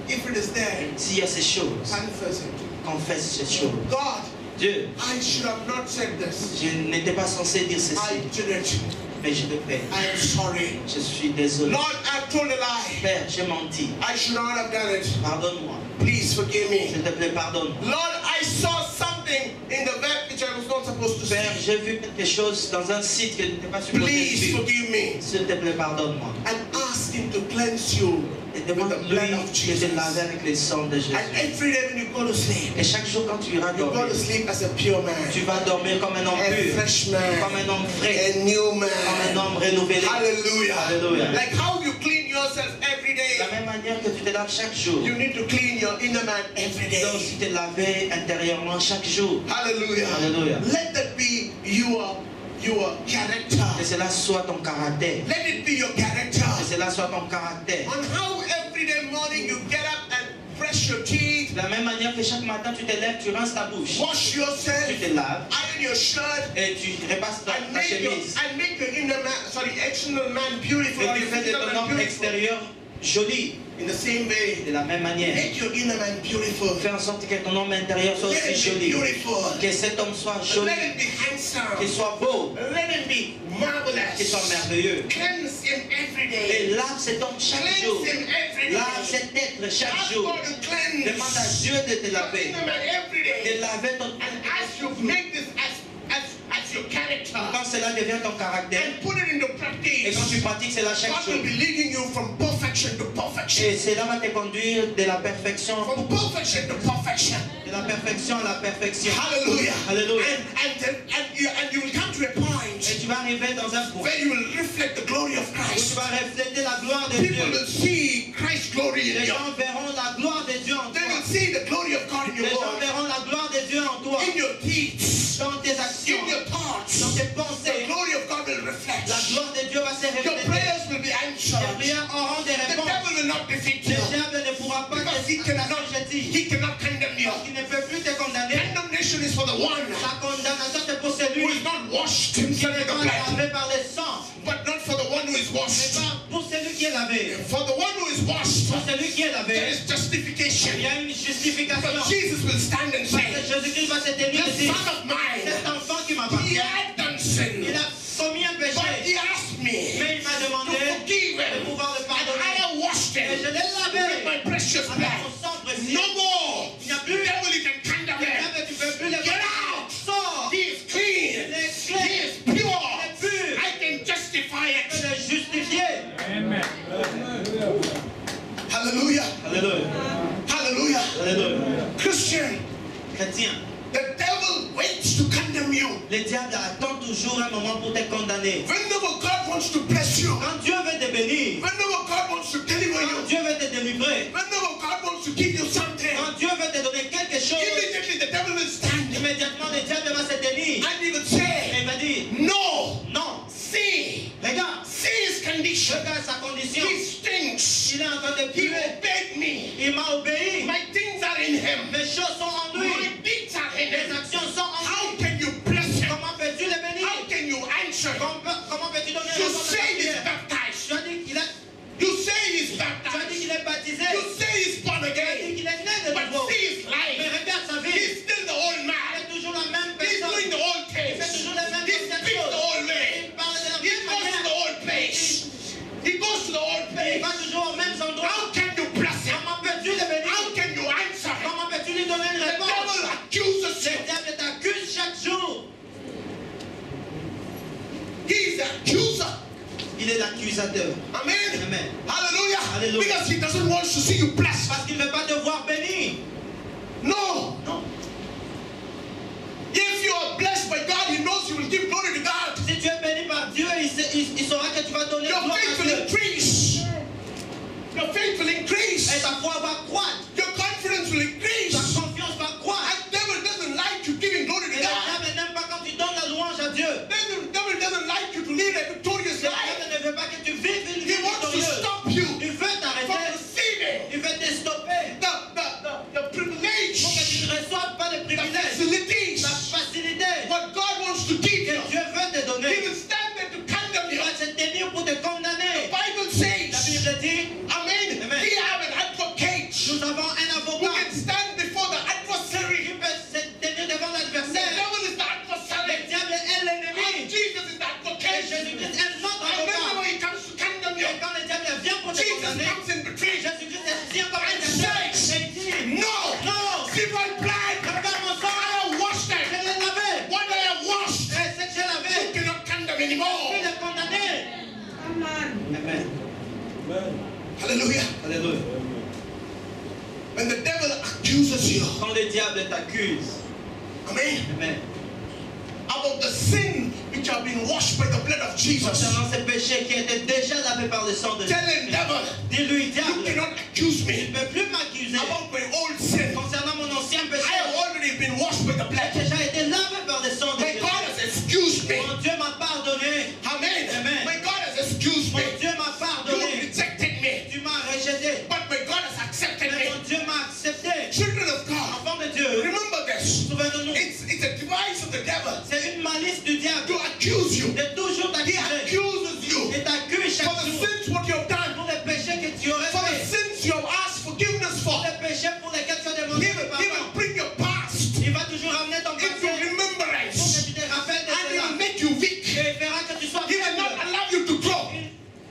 If it is there, S'il y a ces choses, confess it. confesse ces choses. God, Dieu, I should have not said this. je n'étais pas censé dire I ceci, didn't. mais je le fais. I am sorry. Je suis désolé. Lord, I've told a lie. Père, j'ai menti. I should not have done it. Pardonne-moi. Please forgive me. S'il te plaît, pardonne-moi. Lord, I saw something in the web which I was not supposed to Père, see. j'ai vu quelque chose dans un site que je n'étais pas supposé Please suivre. forgive me. S'il te plaît, pardonne-moi. And ask Him to cleanse you Et with the demande-lui blood of de Jesus. te laver avec le sang de Jésus. And every day when you go to sleep, Et chaque jour quand tu iras you go dormir, to sleep as a pure man, tu vas dormir comme un homme a pur, fresh comme man, un homme frais, a new comme un man. homme renouvelé. Hallelujah. Hallelujah. Like how you clean yourself every De la day, même manière que tu te laves chaque jour, you need to clean your inner man every tu dois day. aussi te laver intérieurement chaque jour. Hallelujah. Hallelujah. Let that be your character. Que cela soit ton caractère. Let it be your character. Que cela soit ton caractère. On how every day morning you get up and brush your teeth, De la même manière que chaque matin tu te lèves, tu rinces ta bouche, wash yourself, tu te laves iron your shirt, et tu repasses ta and make your inner man, external man beautiful. Et or tu your fais de physical ton man homme beautiful. extérieur joli. In the same way, De la même manière, make your inner man beautiful. fais en sorte que ton homme intérieur soit Let aussi it be joli. beautiful. Que cet homme soit joli, Let it be handsome. qu'il soit beau, Let it be qu'il soit marvelous. merveilleux. Cleanse him every Et day. lave cet homme chaque jour. Cleanse him every Lave day. cet être chaque Ask jour. God to cleanse Demande à Dieu de te your laver. inner man every De day. laver ton... And as you make this as your character Quand cela devient ton caractère, and put it into et practice, quand tu pratiques cela chaque God jour, will be leading you from perfection to perfection. et cela va te conduire de la perfection, From perfection to perfection. de la perfection à la perfection. Hallelujah. Alléluia. And you will come to a point Et tu vas arriver dans un point where you will reflect the glory of où tu Christ. vas refléter la gloire de People Dieu. will see Christ's glory in Les you. gens verront la gloire de Dieu en They toi. will see the glory of God in Les your gens work, verront la gloire de Dieu en toi, in your deeds, dans tes actions, actions, in your thoughts, dans tes the pensées, glory of God will reflect. la gloire de Dieu va se Your refléter. prayers will be Tes answered. prières auront des The réponses. devil will not defeat Le you diable ne pourra pas because he cannot condemn you. Il ne peut plus te condamner. Condemnation is for the one Sa condamnation c'est pour who celui is not washed qui himself n'est in the pas blood, lavé par le sang, but not for the one who is mais washed. pas pour celui qui est lavé. For the one who is washed, Pour celui qui est lavé, there is justification. il y a une justification. But Jesus will stand and Parce que say, Jésus-Christ va se tenir et "This dire, son of mine, cet enfant qui he m'appartient, had done sin, il a commis un but péché, he asked me mais il m'a to demandé forgive de him, pouvoir le and pardonner. I have washed Et je him l'ai with lavé my precious avec blood. mon sang précieux. No more. Il n'y a The plus devil, you can condemn him. diable, tu ne peux plus le Get out. Sors. He is clean. Il est He clair. is pure. Il est pur. I can justify Je peux it. le justifier. Amen. Hallelujah. Alléluia. Hallelujah. Alléluia. Christian, Chrétien, the devil waits to condemn you. le diable attend toujours un moment pour te condamner. Whenever God wants to bless you, Quand Dieu veut te bénir, whenever God wants to deliver quand you, Dieu veut te délivrer, whenever God wants to give you something, quand Dieu veut te donner quelque chose, immediately the devil will stand immédiatement le diable va se tenir. and he will Et say, il va dire, no, non, see, regarde, see his condition. regarde sa condition. He stinks. Il est en train de He puer. obeyed me. Il m'a obéi. My things are in him. Mes choses sont en lui. My deeds are in Mes him. actions sont en How lui. can you bless him? Comment peux-tu le bénir? How can you answer him? Comment peux-tu donner You la réponse à ta say he's prière? baptized. Tu as dit qu'il est, You say he's tu as dit baptized. qu'il est baptisé. You say he's born Tu as dit again. qu'il est né de But nouveau. see his Mais life. regarde sa vie. He's still the old Il man. est toujours la même He's personne. doing the old Il fait things. toujours les mêmes He speaks the choses. old way. Il parle de la He même goes to the manière. old place. He goes to the old Il place. va toujours aux mêmes endroits. How can you bless him? Comment peux-tu le bénir? How can you answer him? Comment peux-tu lui donner une The réponse? devil accuses Le you. diable t'accuse chaque jour. He's the accuser. Il est l'accusateur. Amen. Amen. Hallelujah. Hallelujah. Because he doesn't want to see you blessed. Parce qu'il ne veut pas te voir béni. No. Non. If you are blessed by God, he knows you will give glory to God. Si tu es béni par Dieu, il saura que tu vas donner Your gloire faith à will Dieu. increase. Your faith will increase. Et ta foi va croître. Your confidence will increase. Ta confiance va croître. And devil doesn't like you giving glory Et to le God. diable n'aime pas quand tu donnes la louange à Dieu. The devil doesn't like you to live a victorious Le life. diable ne veut pas que tu vives une vie He wants to victorieuse. stop you Il veut from t'arrêter. receiving Il veut te stopper. the privilege, Pour que tu ne reçoives pas de the privilèges. facilities, La facilité what God wants to give que you. Dieu veut te He donner. will stand there to condemn Il you. va se tenir pour te The condamner. Bible La says, Bible dit, Amen. Amen. We have an advocate nous avons un who avocat can stand before the qui adversary. peut se tenir devant The l'adversaire. devil is the Le adversary. diable est And l'ennemi. Jesus is the Et advocate. Jésus-Christ est notre And whenever avocat. he comes to condemn you, Et quand le diable vient pour te Jesus condamner, comes in between. Jésus-Christ vient comme un And intercesseur. says, Et il dit, No, non, see my blood. regarde mon I sang, have washed je them. l'ai lavé. What I have washed, Et ce que j'ai you lavé, cannot condemn je anymore. peux le condamner. Amen. Hallelujah. Alléluia. When the devil accuses you, Quand le diable t'accuse, amen, amen, about the sin which have been washed by the blood of Jesus, concernant ces péchés qui étaient déjà lavés par le sang de tell him, Jésus, devil, dis-lui, you diable, cannot accuse tu me ne peux plus m'accuser about my old sin. concernant mon ancien I péché. have already been washed by the J'ai blood. déjà été lavé par le sang de My Jésus. God has excused me. Mon Dieu m'a pardonné. Amen. Amen. My God has excused Mon me. Dieu m'a You pardonné. rejected me, Tu m'as rejeté. but my God has accepted Mais me. mon Dieu m'a accepté. Children of God, Enfant de Dieu, remember this. souvenons-nous, It's a device of the devil c'est une malice du diable to accuse you. de toujours He t'accuser. accuses you Et t'accuse for chaque the jour sins what you have done, pour les péchés que tu aurais for the fait. sins you have asked forgiveness for. Les péchés pour lesquels tu as He demandé will, he pardon. will bring your past Il va toujours ramener ton into passé pour que remembrance, tu te rappelles de and he cela. will make you weak. Et il fera que tu sois He will faible. not allow you to grow. Il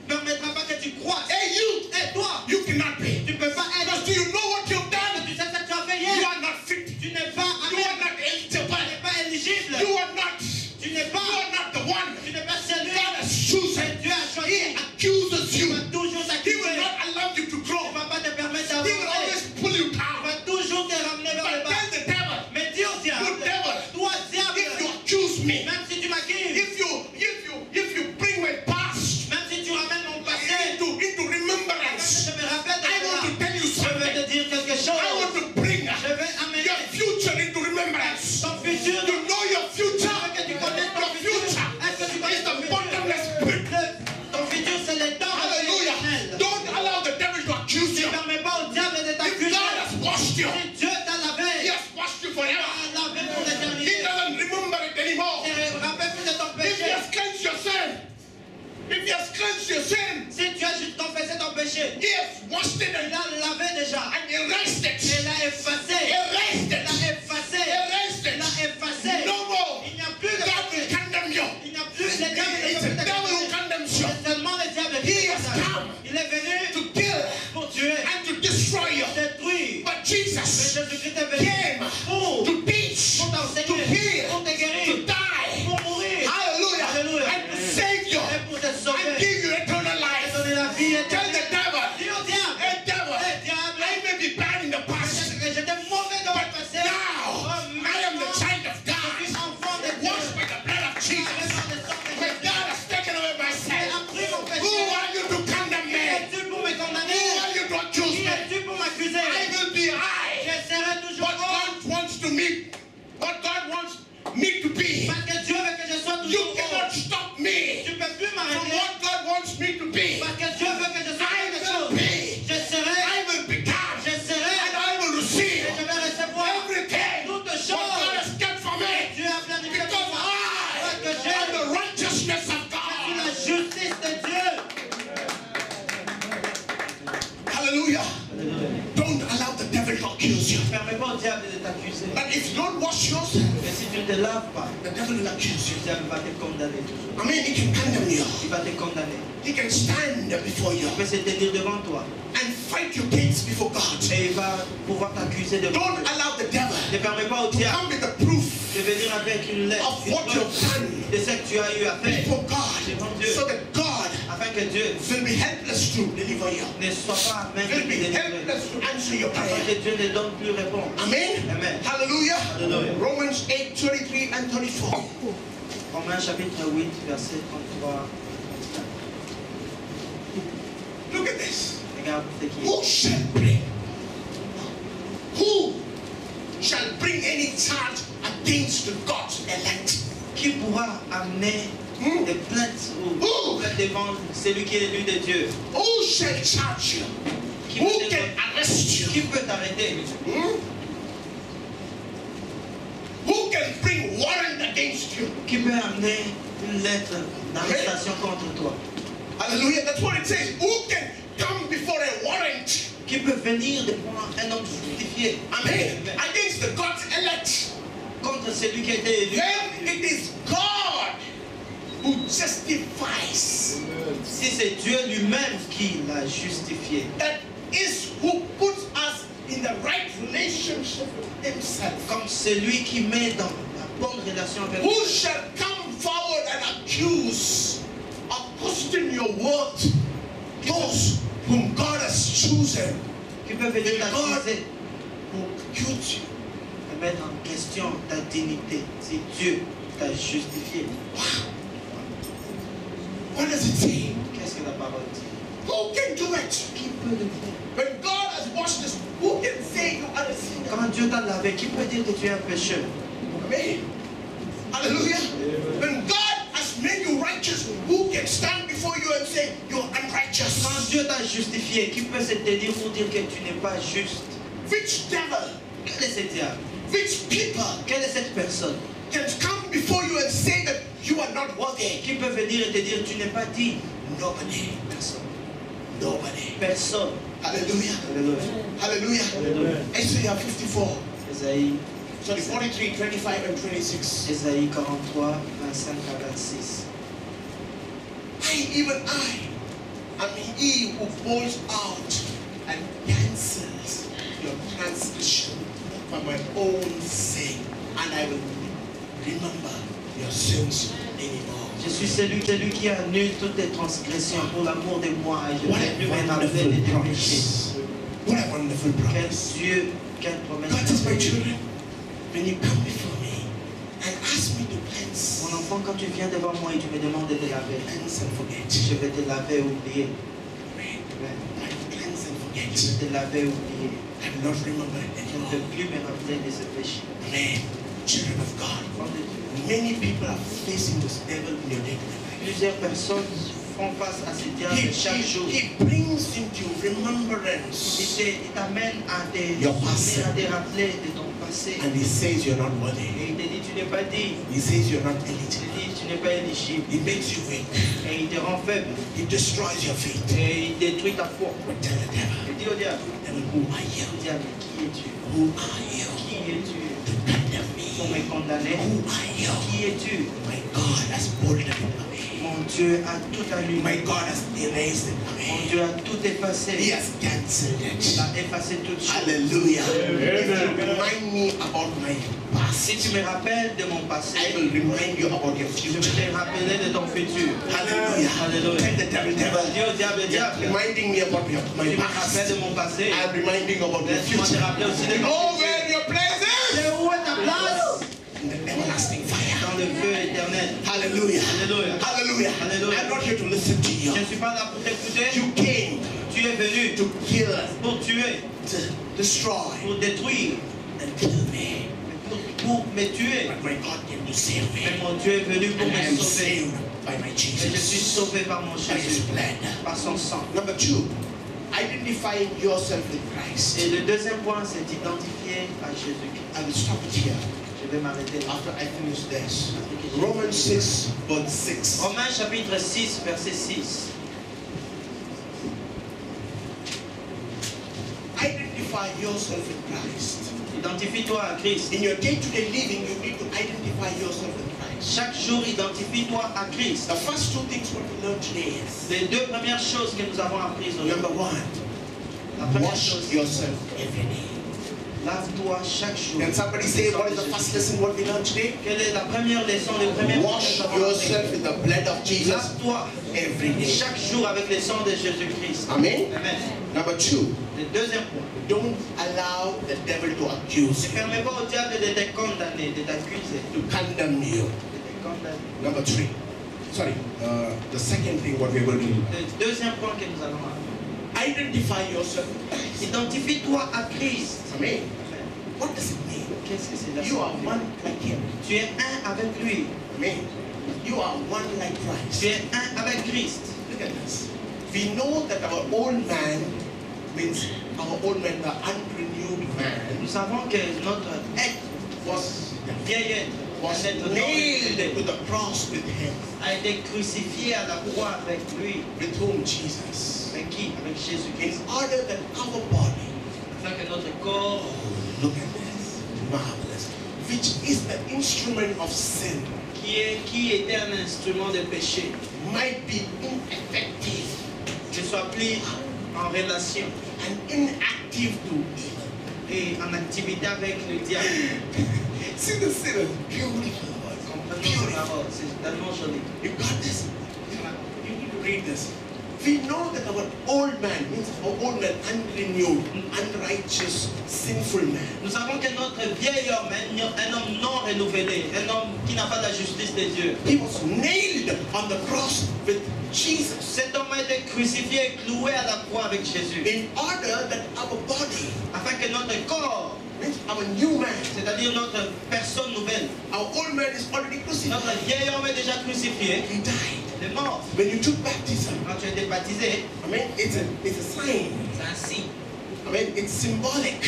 ne permettra pas que tu croisses. Hey, you, Et toi, you cannot be. tu ne peux pas Because être. do you know what you've done? Tu sais ce que tu as fait You hier. are not fit. Tu n'es pas You are avec. not eligible. Tu n'es pas éligible. You are not. Tu n'es You pas. are not the one. Tu n'es pas celui God has chosen. que Dieu a He choisi. accuses péché. He has washed it Il and a lavé déjà. erased it. Il a effacé. Erased Il it. a effacé. Erased Il a it. effacé. No more. Il n'y a plus de God will péché. condemn you. Il n'y a plus de diable. It's the devil who condemns you. C'est seulement le diable He qui has condamne. come Il est venu to kill pour tuer, and to destroy you. détruire. But Mais Jesus Jésus-Christ est venu came pour to teach, pour to t'enseigner, heal, pour te to guérir, die. pour mourir, Hallelujah. Alléluia. And to save you et pour te and sauver, give you eternal et life. donner la vie Tell éternelle. the devil, Dis au diable, hey devil, diable, I may be bad in the past, que j'étais mauvais dans le but passé. now I am the child of Je suis God, enfant de Dieu. washed by the blood of Avec Jesus. le sang de When Jésus. God has taken away my Il sin, a pris mon péché. who are you to condemn Qui me? es-tu pour me Who condamner? are you to accuse Qui me? es-tu pour m'accuser? I will be I. Je serai toujours What bon. God wants to me, what God wants me to be. Parce que Dieu veut que je sois You toujours cannot bon. stop me Tu ne peux plus from m'arrêter. what God wants me to be. Parce que Dieu veut que je sois I quelque will chose. be. Je serai, I will become. je serai, And I will receive et je vais recevoir everything toutes what choses. God has kept for me. Dieu a planifié Because pour moi. Parce que I j'ai am the righteousness of la God. justice de Dieu. Hallelujah. Don't allow the devil to accuse you. Ne permets pas au diable de t'accuser. But if you don't wash yourself, Mais si tu ne te laves pas, the devil will accuse le you. diable va te condamner toujours. I mean, he can condemn you. Il va te condamner. He can stand before you Il peut se tenir devant toi. and fight your case before God. Et il va pouvoir t'accuser de Don't allow the devil Ne permets pas au to diable come with the proof de venir avec une lettre of what une you've preuve done de ce que tu as eu à faire. before God, so that God Afin que Dieu will be helpless to deliver you. ne soit pas même Will de be délivrer. helpless to answer your Afin prayer. que Dieu ne donne plus réponse. Amen. Amen. Hallelujah. Hallelujah. Romans 8:33 and 34. Romains chapitre 8, verset 33. Look at this. Regarde ce qui Who shall bring? Who shall bring any charge against God's elect? Qui pourra amener des plaintes ou plaintes devant celui qui est élu de Dieu? Who shall charge you? Qui Who peut can arrest you? Qui peut t'arrêter? Who can bring warrant against you? Qui peut amener une lettre d'arrestation contre toi? Hallelujah. That's what it says. Who can come before a warrant? Qui peut venir devant un homme justifié? Amen. Against the God's elect. Contre celui qui a été élu? Then it is God who justifies. Si c'est Dieu lui-même qui l'a justifié. That is who puts us in the right relationship with himself. Comme celui qui met dans la bonne relation avec Who shall come forward and accuse or question your worth? Those whom God has chosen. qui peut venir God t'accuser will accuse you. et mettre en question ta dignité. Si Dieu t'a justifié. What does it say? Qu'est-ce que la parole dit? Who can do it? Qui peut le faire? When God has washed us, who can say you are a sinner? Quand Dieu t'a lavé, qui peut dire que tu es un pécheur? Amen. Hallelujah. When God has made you righteous, who can stand before you and say you're unrighteous? Quand Dieu t'a justifié, qui peut se tenir pour dire que tu n'es pas juste? Which devil, Quel est ce diable? which people Quelle est cette personne can come before you and say that you are not worthy? qui peut venir et te dire tu n'es pas digne? Nobody. Personne. Nobody. Personne. Hallelujah. Alléluia. Hallelujah. Alléluia. Isaiah 54. Ésaïe, 43, 25 and 26. Ésaïe 43, 25 à 26. Even I am he who pours out and cancels your transgression for my own sake, and I will remember your sins anymore. Je suis celui qui annule toutes tes transgressions pour l'amour de moi et je ne What vais plus a me rappeler de wonderful tes péchés. promise. What a wonderful Quel promise. Dieu, quelle promesse. God says, my children, when you come before me and ask me to cleanse, Mon enfant, quand tu viens devant moi et tu me demandes de te laver, cleanse and forget. je vais te laver et oublier. Amen. Amen. Cleanse and forget. Je vais te laver et oublier. I will not remember it Je ne anymore. peux plus me rappeler de ce péché. Amen. Children of God. Enfant de Dieu. Many people are facing this devil in your day-to-day life. Plusieurs personnes font face à ce diable chaque jour. He brings into remembrance Il t'amène à te Your passé. rappeler de ton passé. and he says you're not Et worthy. il te dit tu n'es pas digne. He says you're not Il te eligible. dit tu n'es pas éligible. It makes you weak. Et il te rend faible. It destroys your faith. Et il détruit ta foi. Tell the devil, Et dis au diable, devil, who are you? diable, qui es-tu? Who are you Qui es-tu to condemn pour me? me condamner? Who are you? Qui es-tu? My God has pulled it away. Mon Dieu a tout allumé. My God has erased it Mon away. Dieu a tout effacé. He has cancelled Il it. a effacé toutes choses. Hallelujah. If you remind me about my Si past, tu me rappelles de mon passé, I will remind you about your je vais future. te rappeler de ton futur. Hallelujah. Alléluia. Tell the devil, devil. Dis au diable, diable, Reminding me about my tu me rappelles past. de mon passé. I'm reminding you about your Laisse-moi te future. rappeler aussi de ton Oh, futur. where your place is C'est où est ta place? in the everlasting fire. Dans le feu éternel. Hallelujah. Alléluia. Hallelujah. Hallelujah. I'm not here to listen to you. Je ne suis pas là pour t'écouter. You came Tu es venu to kill, pour tuer, to destroy, pour détruire, and kill me. pour me tuer. But my God came to save Mais me. mon Dieu est venu pour And I me am sauver. saved by my Et je suis Jesus. sauvé par mon By His Jésus, blood. par son sang. Number 2, identifying yourself with Christ. Et le deuxième point, c'est d'identifier à Jésus-Christ. I will stop it here Je vais m'arrêter là. after I finish this. Romans 6, verse 6. Romains chapitre 6, verset 6. Identify yourself with Christ. Identifie-toi à Christ. In your day-to-day living, you need to identify yourself with Christ. Chaque jour, identifie-toi à Christ. The first two things what we learned today is, Les deux premières choses que nous avons apprises aujourd'hui. number 1, La première wash chose, yourself every day. lave-toi chaque jour. Can somebody say what is the first lesson what we learned today? Quelle est la première leçon, le premier point que Wash nous avons appris? yourself with the blood of Jesus Lave-toi every day. chaque jour avec le sang de Jésus-Christ. Amen. Amen. Number 2, Le deuxième point. don't allow the devil to accuse Ne you, permets pas au diable de te condamner, de t'accuser, to condemn you. de te condamner. Number 3, sorry, the second thing what we're going to do. Le deuxième point que nous allons apprendre. Identify yourself with Christ. Identifie-toi à Christ. Amen. Amen. What does it mean? Qu'est-ce que c'est la You are santé? one like Him. Tu es un avec lui. Amen. You are one like Christ. Tu es un avec Christ. Look at this. We know that our old man means our old man, the unrenewed man, Nous savons que notre être, was vieil être, was un être non nailed renouvelé, to the cross with Him. a été crucifié à la croix avec lui. With whom? Jesus. Avec qui? Avec In Jésus-Christ. order that our body, Afin que notre corps, look at this, marvelous, which is the instrument of sin, qui était un instrument de péché, might be ineffective ne soit plus en relation and inactive to evil. et en activité avec le diable. See the sin is beautiful. Comprenons ces paroles, c'est tellement joli. You got this? You need to read this. We know that our old man means our old man, unrenewed, unrighteous, sinful man. Nous savons que notre vieil homme, un homme non renouvelé, un homme qui n'a pas la justice de Dieu, He was nailed on the cross with Jesus cet homme a été crucifié et cloué à la croix avec Jésus, in order that our body, afin que notre corps, means our new man, c'est-à-dire notre personne nouvelle, our old man is already crucified. notre vieil homme est déjà crucifié, He died. il est mort. When you took baptism, Quand tu as été baptisé, I mean, it's a sign. c'est un signe, I mean, it's symbolic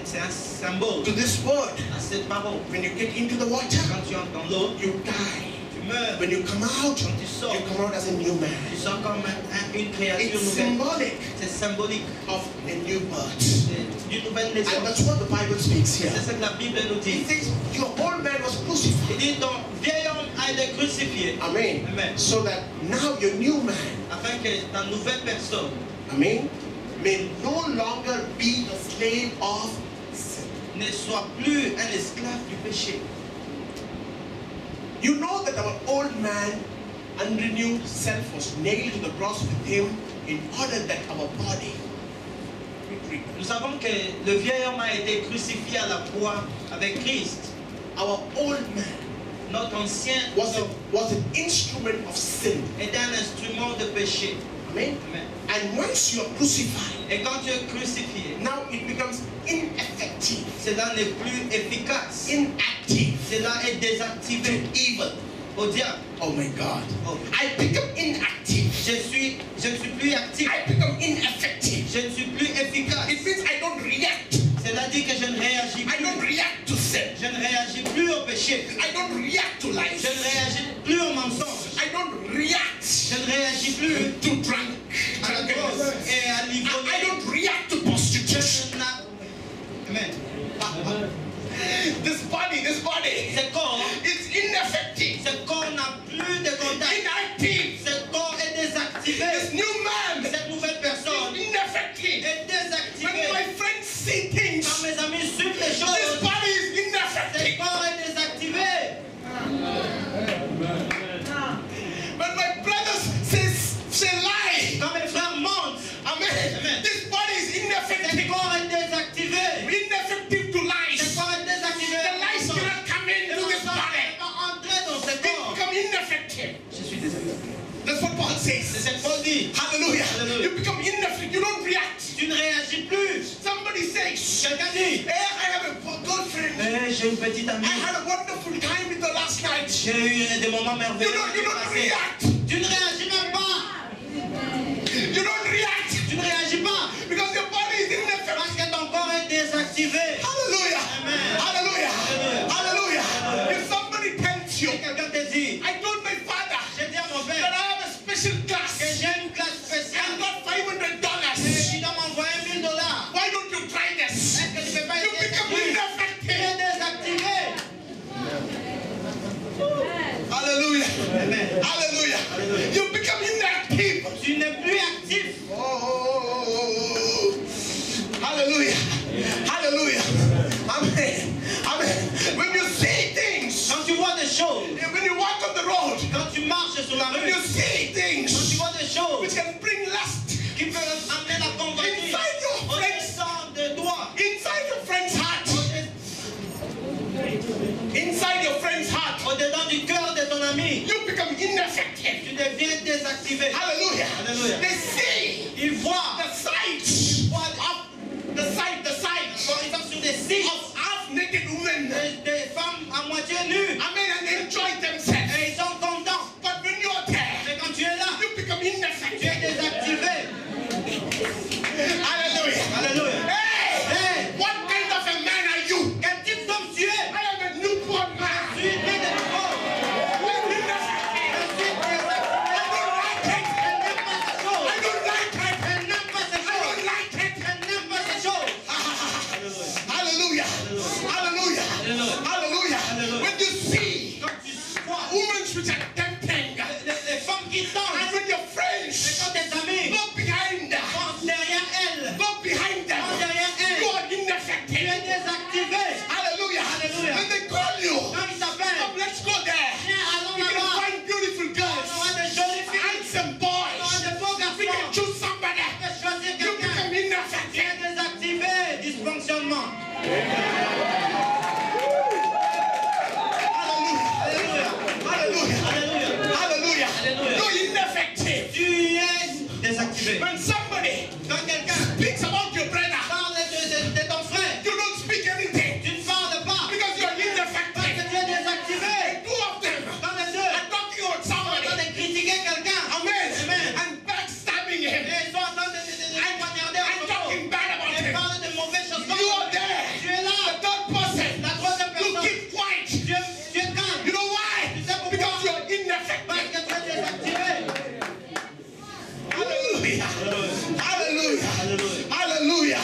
c'est un symbole to this word. à cette parole. When you get into the water, Quand tu entres dans l'eau, you die. tu meurs. When you come out, Quand tu sors, you come out as a new man. tu sors comme une créature It's nouvelle. symbolic C'est symbolique of a new birth. d'une nouvelle And naissance. that's what the Bible speaks here. C'est ce que la Bible nous He dit. thinks your old man was Il crucified. dit ton vieil homme a été crucifié. Amen. Amen. So that now your new man, Afin que ta nouvelle personne amen, may no longer be a slave of sin. ne soit plus un esclave du péché. You know that our old man, unrenewed self, was nailed to the cross with him in order that our body. Nous savons que le vieil homme a été crucifié à la croix avec Christ. Our old man Notre ancien was homme an instrument of sin. était un instrument de péché. Amen. Amen. And once you are crucified, Et quand tu es crucifié, now it becomes ineffective, cela n'est plus efficace. inactive Cela est to désactivé evil. au diable. Oh my God. Oh. I become inactive. Je ne suis plus actif. I become ineffective. Je ne suis plus efficace. It means I don't react. Cela dit que je ne réagis I plus. don't react to sin. Je ne réagis plus au péché. I don't react to lies. Je ne réagis plus au mensonge. réagis plus to drunk. à la drogue et à l'ivrogne. I don't react to prostitution. Amen. This body, Ce corps, it's ineffective, ce corps n'a plus de contact. inactive. Ce corps est désactivé. This new man Cette nouvelle personne is ineffective. est When désactivée. my friends see things, Quand mes amis suivent les this choses, body is ce ineffective. corps est désactivé. When my brothers say lie, Quand mes frères mentent, amen. This body is ce ineffective. corps est désactivé. Ineffective to Ce lies. corps est désactivé. The lies cannot come into this body. Va entrer dans ce It corps. become ineffective. Je suis désactivé. That's what Paul C'est says. ce que Paul dit. Hallelujah. Hallelujah. You become ineffective. You don't react. Tu ne réagis plus. Somebody says, Quelqu'un dit, hey, I have a girlfriend. j'ai une petite amie. I had a wonderful time with her last night. J'ai eu des moments merveilleux. You don't passés. react. Tu ne réagis même pas. You don't react Tu ne réagis pas. because your body is ineffective. Parce que ton corps est désactivé. Hallelujah. Amen. Hallelujah. Hallelujah. Hallelujah. If somebody tells you, Si quelqu'un te dit, I told my father j'ai dit à mon that père I have a special que class j'ai une classe and spéciale got et $500. tu dois m'envoyer $1000. Why don't you try this? Est-ce que tu peux pas You essayer become ça? Tu ineffective. es désactivé. Hallelujah. Amen. Hallelujah. Hallelujah. You become inactive. Tu n'es plus actif. Oh, hallelujah. Hallelujah. Amen. Amen. When you see things, Quand tu vois des choses, when you walk on the road, quand tu marches sur la when rue, you see quand tu things vois des choses which can bring lust qui peuvent amener la convoitise inside your au friend's, descend de toi, inside your friend's heart, inside your friend's heart, au-dedans du cœur de ton ami, you become ineffective. tu deviens désactivé. Hallelujah. Hallelujah. They see Ils voient, the sight of the sight ils sont sur des sites of half-naked women. des femmes à moitié nues Amen. And they enjoy themselves. et ils sont contents. But when you are there, Mais quand tu es là, you become tu es ineffective. désactivé. Hallelujah. Alléluia. Hey, Hey, what kind of a man are you? quel type d'homme tu es? I am a newborn Tu man. es né de nouveau. I'm ineffective. Je suis désactivé. I don't like it. Elle n'aime pas ces choses. I don't like it. Elle n'aime pas ces I don't choses. like it. Elle n'aime pas ces choses. Hallelujah. Hallelujah. Hallelujah. Hallelujah. When you see Quand tu vois women which are tempting, les femmes qui and dansent, when your et friends quand tes amis go behind them, vont derrière elles, go behind them, vont derrière you elles, are tu es ineffective. désactivé. Hallelujah. Hallelujah. When they call you, Quand ils t'appellent, come, let's go there. viens, allons We can là-bas. find beautiful On girls, aura des jolies filles, handsome on aura boys. des beaux We can garçons. choose somebody. On peut choisir You quelqu'un. become Tu es ineffective. désactivé. Dysfonctionnement. Hallelujah. Alléluia. Hallelujah. Alléluia. Hallelujah. Alléluia. You're ineffective. Tu es désactivé. When somebody Quand quelqu'un speaks about your brother, parle de ton frère, you don't speak anything tu ne parles pas because you're parce que ineffective. tu es désactivé. Two of them Quand les deux are talking about sont en train somebody. de critiquer quelqu'un, Amen. Amen. And backstabbing et him. ils sont en train de poignarder And un talking bad about et him. parlent de mauvaises choses. You are there. Tu es là. The third person. La troisième You personne. keep quiet. Tu es calme. You know why? Tu sais pourquoi? Because you're ineffective. Parce que tu es désactivé. Hallelujah. Hallelujah. Hallelujah.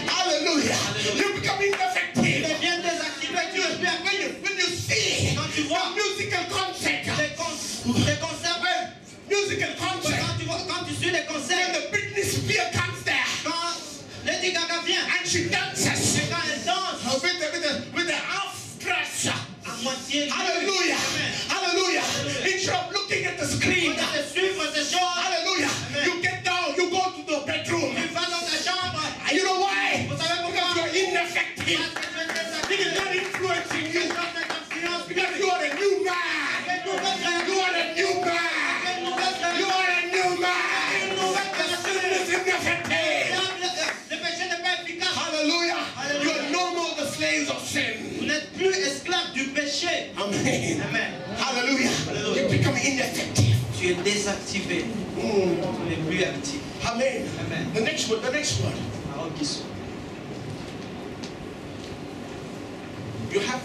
Hallelujah. You become Tu ineffective. deviens désactivé. Tu es plus actif. When you see Quand tu vois a musical concert, des concerts, musical concert, quand tu suis les when concerts, the Britney Spears comes there quand Lady Gaga vient, and she dances et quand elle danse with the half dress. à moitié nue. Hallelujah. Amen. Hallelujah. Instead of looking at the screen, Au lieu de suivre ces choses, hallelujah, Amen. you get down, you go to the bedroom. tu vas dans ta chambre. You know why? Vous savez Because pourquoi? you're ineffective. Parce que tu It es is désactivé. not influencing you. Cette influence, Because you are a new man. une nouvelle You are a new man. une nouvelle You are a new man. une nouvelle Sin is personne. ineffective. Le péché n'est pas efficace. Hallelujah. Hallelujah. You are no more the slaves of sin. Vous n'êtes plus esclave du péché. Amen. Amen. Hallelujah. Hallelujah. You become ineffective. Tu es désactivé. Mm. Tu n'es plus actif. Amen. Amen. The next word. Parole qui sont. You have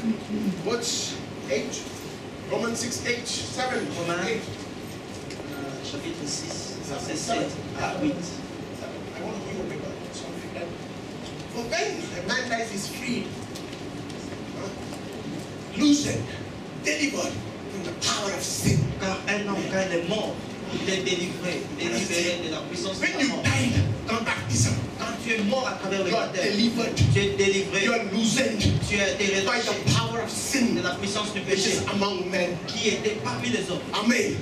what's 8? Romans 6, 8, 7, Romains. 8. chapitre 6, verset 7 à 8. I want to give you a paper. Something like that. For when a man dies, is freed, loosened, delivered from the power of sin. Car un homme, quand il est mort, il est délivré de la puissance de When la you mort. died on baptism, Quand tu es mort à travers le you are baptême, delivered, tu es délivré, you are loosened tu as été by relâché the power of sin de la puissance du which péché is among men. qui était parmi les hommes. Amen.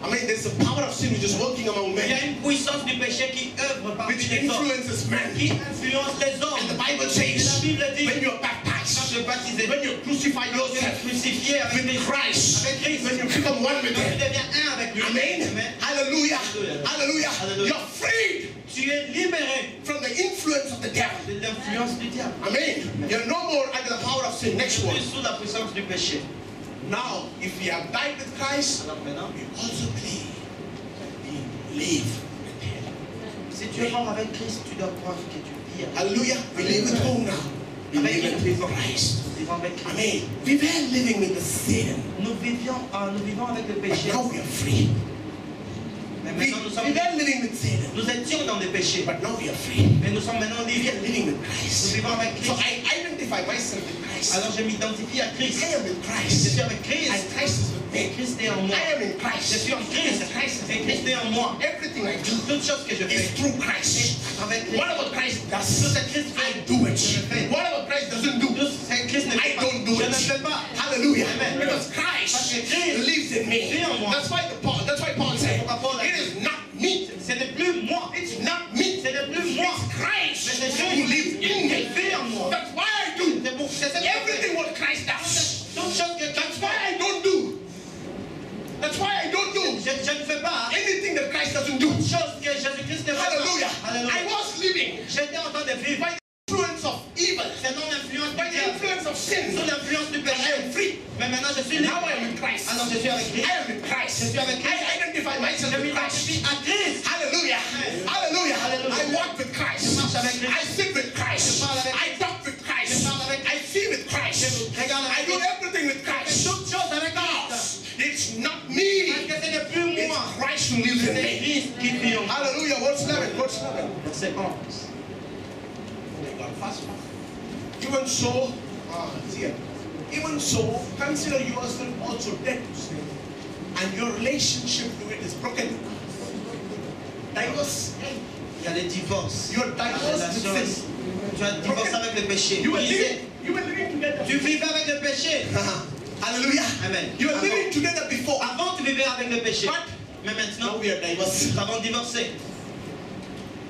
Amen. There's a power of sin which is working among Il y a men, une puissance du péché qui œuvre parmi which les hommes, influences men. qui influence les hommes. And the Bible Et la says, Bible dit, when you are quand baptized, tu es baptisé, when you crucify tu es yourself crucifié avec with Christ, avec Christ, when you become one with quand tu Him. deviens un avec lui. Amen. Amen. Hallelujah. Hallelujah. Hallelujah. Hallelujah. You're freed Tu es libéré from the influence of the devil. de l'influence du diable. Amen. You're no more under the power of sin. Next Tu one. es sous la puissance du péché. Now, if we have died with Christ, Alors maintenant, we also believe that we live with Him. si tu es mort avec Christ, tu dois croire que tu vis avec Hallelujah. We live with whom now? We Avec live with Christ. Nous vivons avec Christ. Amen. We were living with the sin. Nous vivons avec le But péché. now we are free. Mais We, maintenant nous we sommes were living with sin. Nous étions dans des péchés. But now we are free. Mais nous sommes maintenant We libres. are living with Nous Christ. vivons avec So Christ. I identify myself with Christ. Alors je m'identifie à Christ. I am with Je Christ. suis avec And Christ. Christ is with Et me. Christ est en moi. I am in Je Christ. suis en Christ. And Christ is Et in Christ me. est en moi. Everything I do Toute chose que je is fais through Christ. à travers Christ. Whatever Christ Tout does, ce que Christ I fait, do it. je le fais. Whatever Christ doesn't do, Tout ce que Christ ne I fait pas, don't do je it. ne le fais pas. Hallelujah. Amen. Because Parce que Christ Christ lives in me. vit en moi. That's why Paul said, Pourquoi Paul a it dit, is not me. ce n'est plus moi. It's not me. Ce n'est plus moi. It's Christ Mais c'est who Christ lives in qui me. vit en moi. That's why I do C'est cette everything what Christ does. Toute chose que That's why I don't do. That's why I don't do je ne fais pas anything that Christ doesn't do. toute chose que Jésus-Christ ne fait pas. Hallelujah. I Alléluia. was living J'étais en train de vivre by the influence of evil, selon l'influence by du the diable, influence of sin. sous l'influence du But I péché. am free. Mais maintenant je suis Now libre. I am in Christ. Alors je suis avec I Christ. am in Christ. Je suis avec Christ. I identify myself Je with Christ. m'identifie à Christ. Hallelujah. Hallelujah. Hallelujah. I walk with Christ. Je marche avec Christ. I sit with Christ. Je parle avec I talk with Christ. Je parle avec I see with Christ. Je regarde I avec do Christ. everything with Christ. Toute chose avec Christ. It's not Parce me. que ce n'est plus It's moi. Christ who lives in C'est me. Christ qui vit en moi. Hallelujah. Verse 11. Verse 11. Verset 11. Even so, see, even so, consider yourself also dead to sin, and your relationship to it is broken. Divorce. Il y a les divorces. You are La divorced relation, with sin. tu as divorcé avec le péché. You were Brisé. living. You were living together. Tu vivais avec le péché. Hallelujah. Amen. You were Avant- living together before. Avant, tu vivais avec le péché. But Mais maintenant, now we are divorced. nous avons divorcé.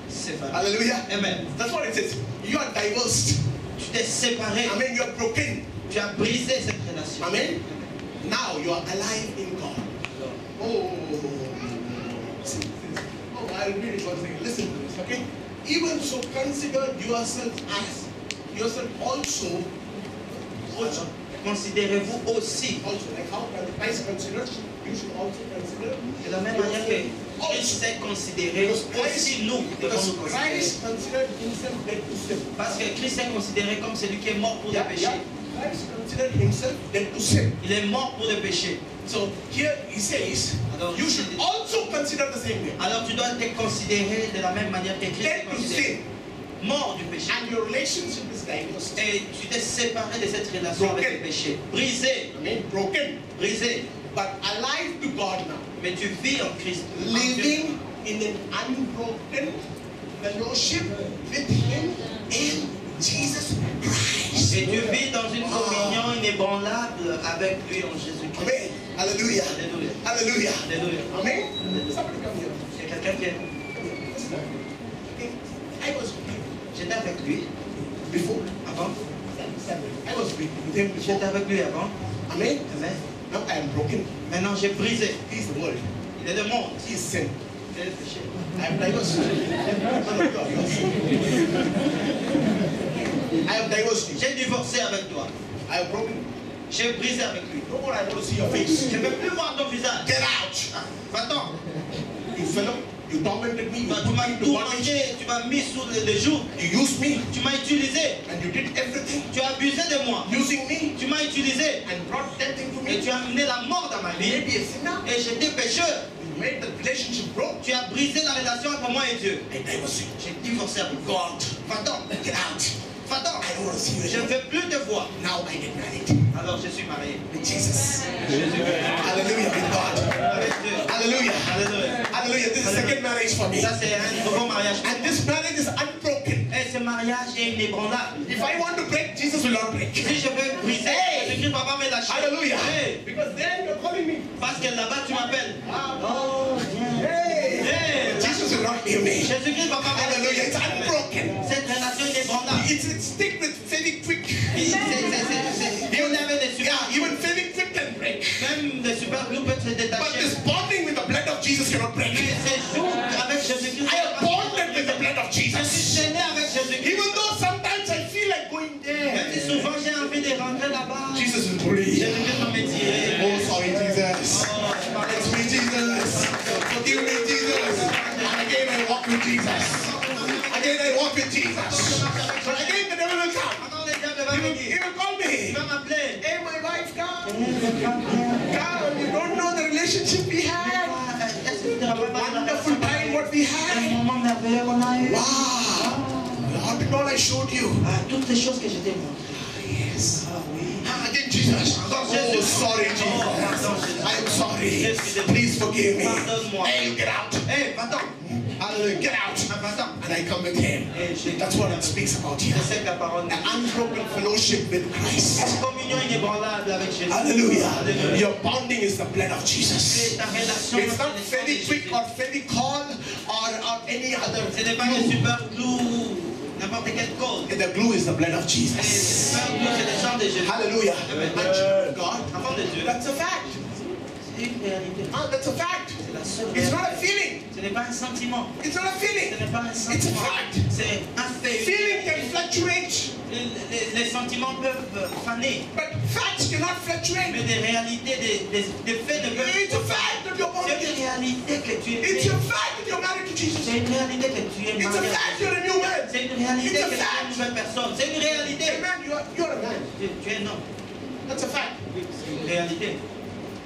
C'est vrai. Hallelujah. Amen. That's what it says. You are divorced. Tu t'es séparé. Amen. You are broken. Tu as brisé cette relation. Amen. Now you are alive in God. Oh, I'll read it once again. Listen to this, okay? Even so, consider yourself also, Considérez-vous aussi, like how Christ considered, you should also consider. de la même manière que Christ s'est considéré, aussi nous devons Because nous considérer. Christ considered himself dead to sin. Parce que Christ est considéré comme celui qui est mort pour le péché. Christ considered himself dead to sin. Il est mort pour le péché. So here he says, Alors, you should also consider the same way. Alors tu dois te considérer de la même manière que Christ est Dead to considéré. sin. Mort du péché. And your relationship is divorced. Et tu t'es séparé de cette relation avec le péché. Brisé, I mean, broken, brisé. but alive to God now. Mais tu vis en Christ. Living in an unbroken fellowship with Him in Jesus Christ. Et tu vis dans une communion inébranlable avec lui en Jésus-Christ. Amen. Hallelujah. Alléluia. Hallelujah. Alléluia. Amen. Somebody come here. Il y a quelqu'un qui est... Listen. Okay. I was with him J'étais avec lui before. avant. I was with him before. J'étais avec lui avant. Amen. Amen. Now I am broken. Maintenant j'ai brisé. He is the world. Il est le monde. He is sin. Il est le péché. I am divorced. I have divorced you. J'ai divorcé avec toi. I have broken. J'ai brisé avec lui. No more I want to see your face. Je ne veux plus voir ton visage. Get out. Va-t'en. You fellow, you tormented me. You Tu put m'as me into tout bondage. mangé, tu m'as mis sous le joug. You used me Tu m'as utilisé. and you did everything. Tu as abusé de moi. Using me Tu m'as utilisé. and brought death into Et me. tu as amené la mort dans ma vie. Maybe a sinner. Et j'étais pécheur. made the relationship broke. Tu as brisé la relation entre moi et Dieu. I divorced you. J'ai divorcé avec Go out. Va-t'en. Get out. Va-t'en. I don't want to see you Je ne anymore. veux plus te voir. Now I get married Alors je suis marié. with Jesus. Jésus. Hallelujah with God. Avec Dieu. Hallelujah. Alléluia. Hallelujah. This is the second marriage for me. Ça c'est un nouveau mariage. And this marriage is unbroken. Et ce mariage est inébranlable. If I want to break, Jesus will not break. Si je veux briser, Jésus-Christ va pas me lâcher. Hallelujah. Hey. Because then you're calling me. Parce que là-bas tu m'appelles. Oh, hey. Hey. Jesus will not leave me. Jésus-Christ va pas me lâcher. Hallelujah. It's unbroken. Cette relation est inébranlable. It's stick with Fevikwik. Yeah, even Fevikwik can break. Même des super groupes peuvent se But détacher. this bonding with the blood of Jesus cannot break. Mais ces jours avec Jésus-Christ, I am bonded with the blood of je suis Jesus. chaîné avec Jésus-Christ. Even though sometimes I feel like going Même si there. souvent j'ai envie de rentrer là-bas, Jesus will breathe. Jésus-Christ va me tirer. Oh, sorry, Jesus. Oh, It's me, Jesus. Forgive me, Jesus. And again, I walk with Jesus. Again, I walk with Jesus. But again, the devil will come. alors les diables vont me He dire, will call me. il va m'appeler. Hey, my wife, come. Come, you don't know the relationship we had. Est-ce que tu te rappelles pas de la Wonderful time what we un had. moment merveilleux qu'on a eu? Wow. What did all I showed you? Toutes les choses que je t'ai montrées. Yes. Again, Jesus. Oh, sorry, Jesus. I am sorry. Please forgive me. Hey, get out. Hé, va-t'en. Hallelujah. Get out. Va-t'en. And I come with him. That's what it speaks about here. C'est la parole. An unbroken fellowship with Christ. Communion inébranlable avec Jésus. Hallelujah. Your bonding is the blood of Jesus. C'est ta relation. It's not very quick or very call or any other. Ce n'est pas le super glue, n'importe quel code. The glue is the blood of Le Jesus. super glue, c'est le sang de Jésus. Hallelujah. Amen. God. Enfant de Dieu. That's a fact. C'est une réalité. That's a fact. C'est la seule It's réalité. not a feeling. Ce n'est pas un sentiment. It's not a Ce feeling. n'est pas un It's a sentiment. fact. C'est un fait. Feeling can fluctuate, Les sentiments peuvent faner. but facts cannot Mais fluctuate. des réalités, des faits ne peuvent It's a fact that you're born C'est une again. réalité que tu es It's né. a fact that you're married to Jesus. C'est une réalité que tu es It's a marié. fact you're a new man. C'est une réalité It's a que tu es fact. une nouvelle personne. C'est une réalité. Amen. You're a man. Tu es un homme. That's a fact. C'est une réalité.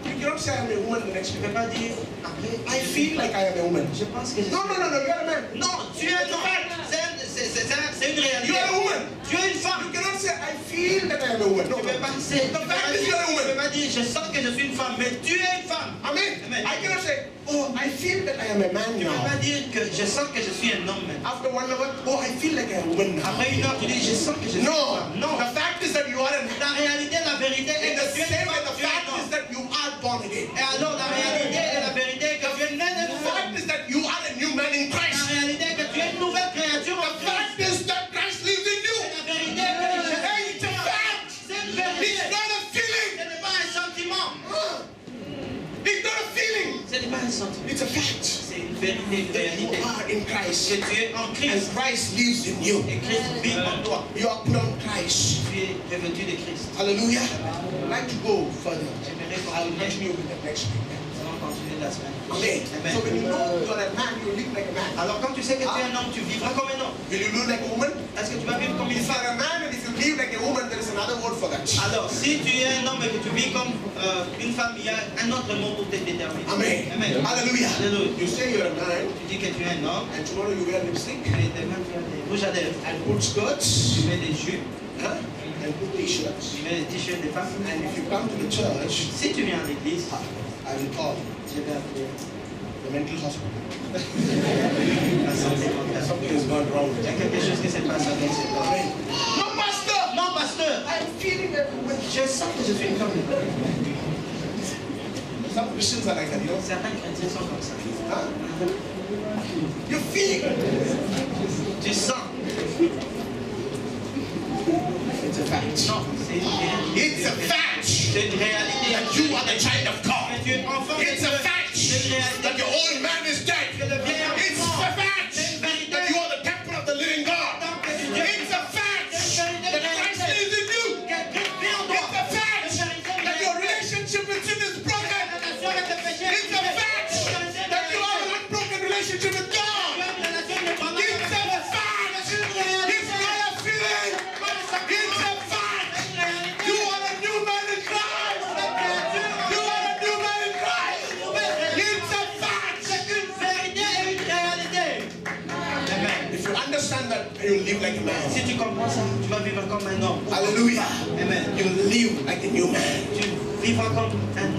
You cannot say I'm a woman the next Tu ne minute. peux pas dire après. I feel like I am a woman. Je pense que je suis. No, you're a man. Non, tu es un homme. C'est une réalité. You're a woman. Tu es une femme. You cannot say I feel that I am a woman. No, Tu ne peux pas dire. The fact is you're a Tu ne woman. peux pas dire je sens que je suis une femme, mais tu es une femme. Amen. Amen. I cannot say, oh, I feel that I am a man Tu ne peux now. pas dire que je sens que je suis un homme maintenant. After 1 hour, oh, I feel like I am a woman now. Après une heure, tu dis je sens que je suis une No, femme. Non. the fact is that you are a man. La réalité, la vérité est In the que tu es same une way, femme, the tu es un fact is homme. that you are born again. Et alors la réalité et la vérité est que tu es né de The nouveau. fact is that you are a new man in La Christ. réalité est que tu es une nouvelle créature en The Christ. fact is that Christ lives in you. Et la vérité est que Jésus Hey, it's a fact. c'est une vérité. It's not a Ce feeling. n'est pas un sentiment. It's not a feeling. Ce n'est pas un sentiment. It's a fact. C'est une vérité, une That you réalité. are in Que Christ. tu es en And Christ. Christ lives in you. Et Christ vit en toi. You are put on Christ. Tu es revêtu de Christ. Hallelujah. I'd like to go further. J'aimerais I will continuer. continue with the next week. Nous allons continuer la semaine. Amen. Amen. So when you know you're a man, you live like a man. Alors quand tu sais que tu es un homme, tu vivras comme un homme. Will you live like a woman? Est-ce que tu vas vivre comme une If femme? you're a man and if you live like a woman, there is another word for that. Alors, si tu es un homme et que tu vis comme une femme, il y a un autre mot pour te déterminer. Amen. Amen. Hallelujah. Alléluia. You say you're a man, Tu dis que tu es un homme, and tomorrow you wear lipstick et demain tu as des rouges à lèvres, and put skirts, tu mets des jupes, huh? And put t-shirts. tu mets des t-shirts de femmes. And if you come to the church, Si tu viens à l'église, I will call je vais appeler the mental hospital. la santé mentale. Something has gone wrong. Il y a quelque chose qui se passe avec cet homme. Amen. No, pastor. Non, pasteur, I'm feeling that woman. je sens que je suis une femme. Some Christians are like that, you know. Certains chrétiens sont comme ça. Huh? You feel. Tu sens. It's a fact. Non, c'est une réalité. It's a fact C'est une réalité. that you are the child of God. Que tu es enfant de It's a Dieu. fact C'est une réalité. that your old man is dead. Que le vieillard est It's mort. a fact C'est une vérité. that you are the temple of the living God. Temple du Dieu. It's a fact that Christ lives in you. Que Christ vit en toi. It's a fact that your relationship with sin is broken. Relation avec le péché. It's a fact that you have an unbroken relationship with God. It's a fact. It's not a feeling. It's a fact. You are a new man in Christ. You are a new man in Christ. It's a fact. understand, and you live like a man. Si tu comprends ça, tu vas vivre comme un homme. Hallelujah. Amen. You live like a new man. Tu vivras comme un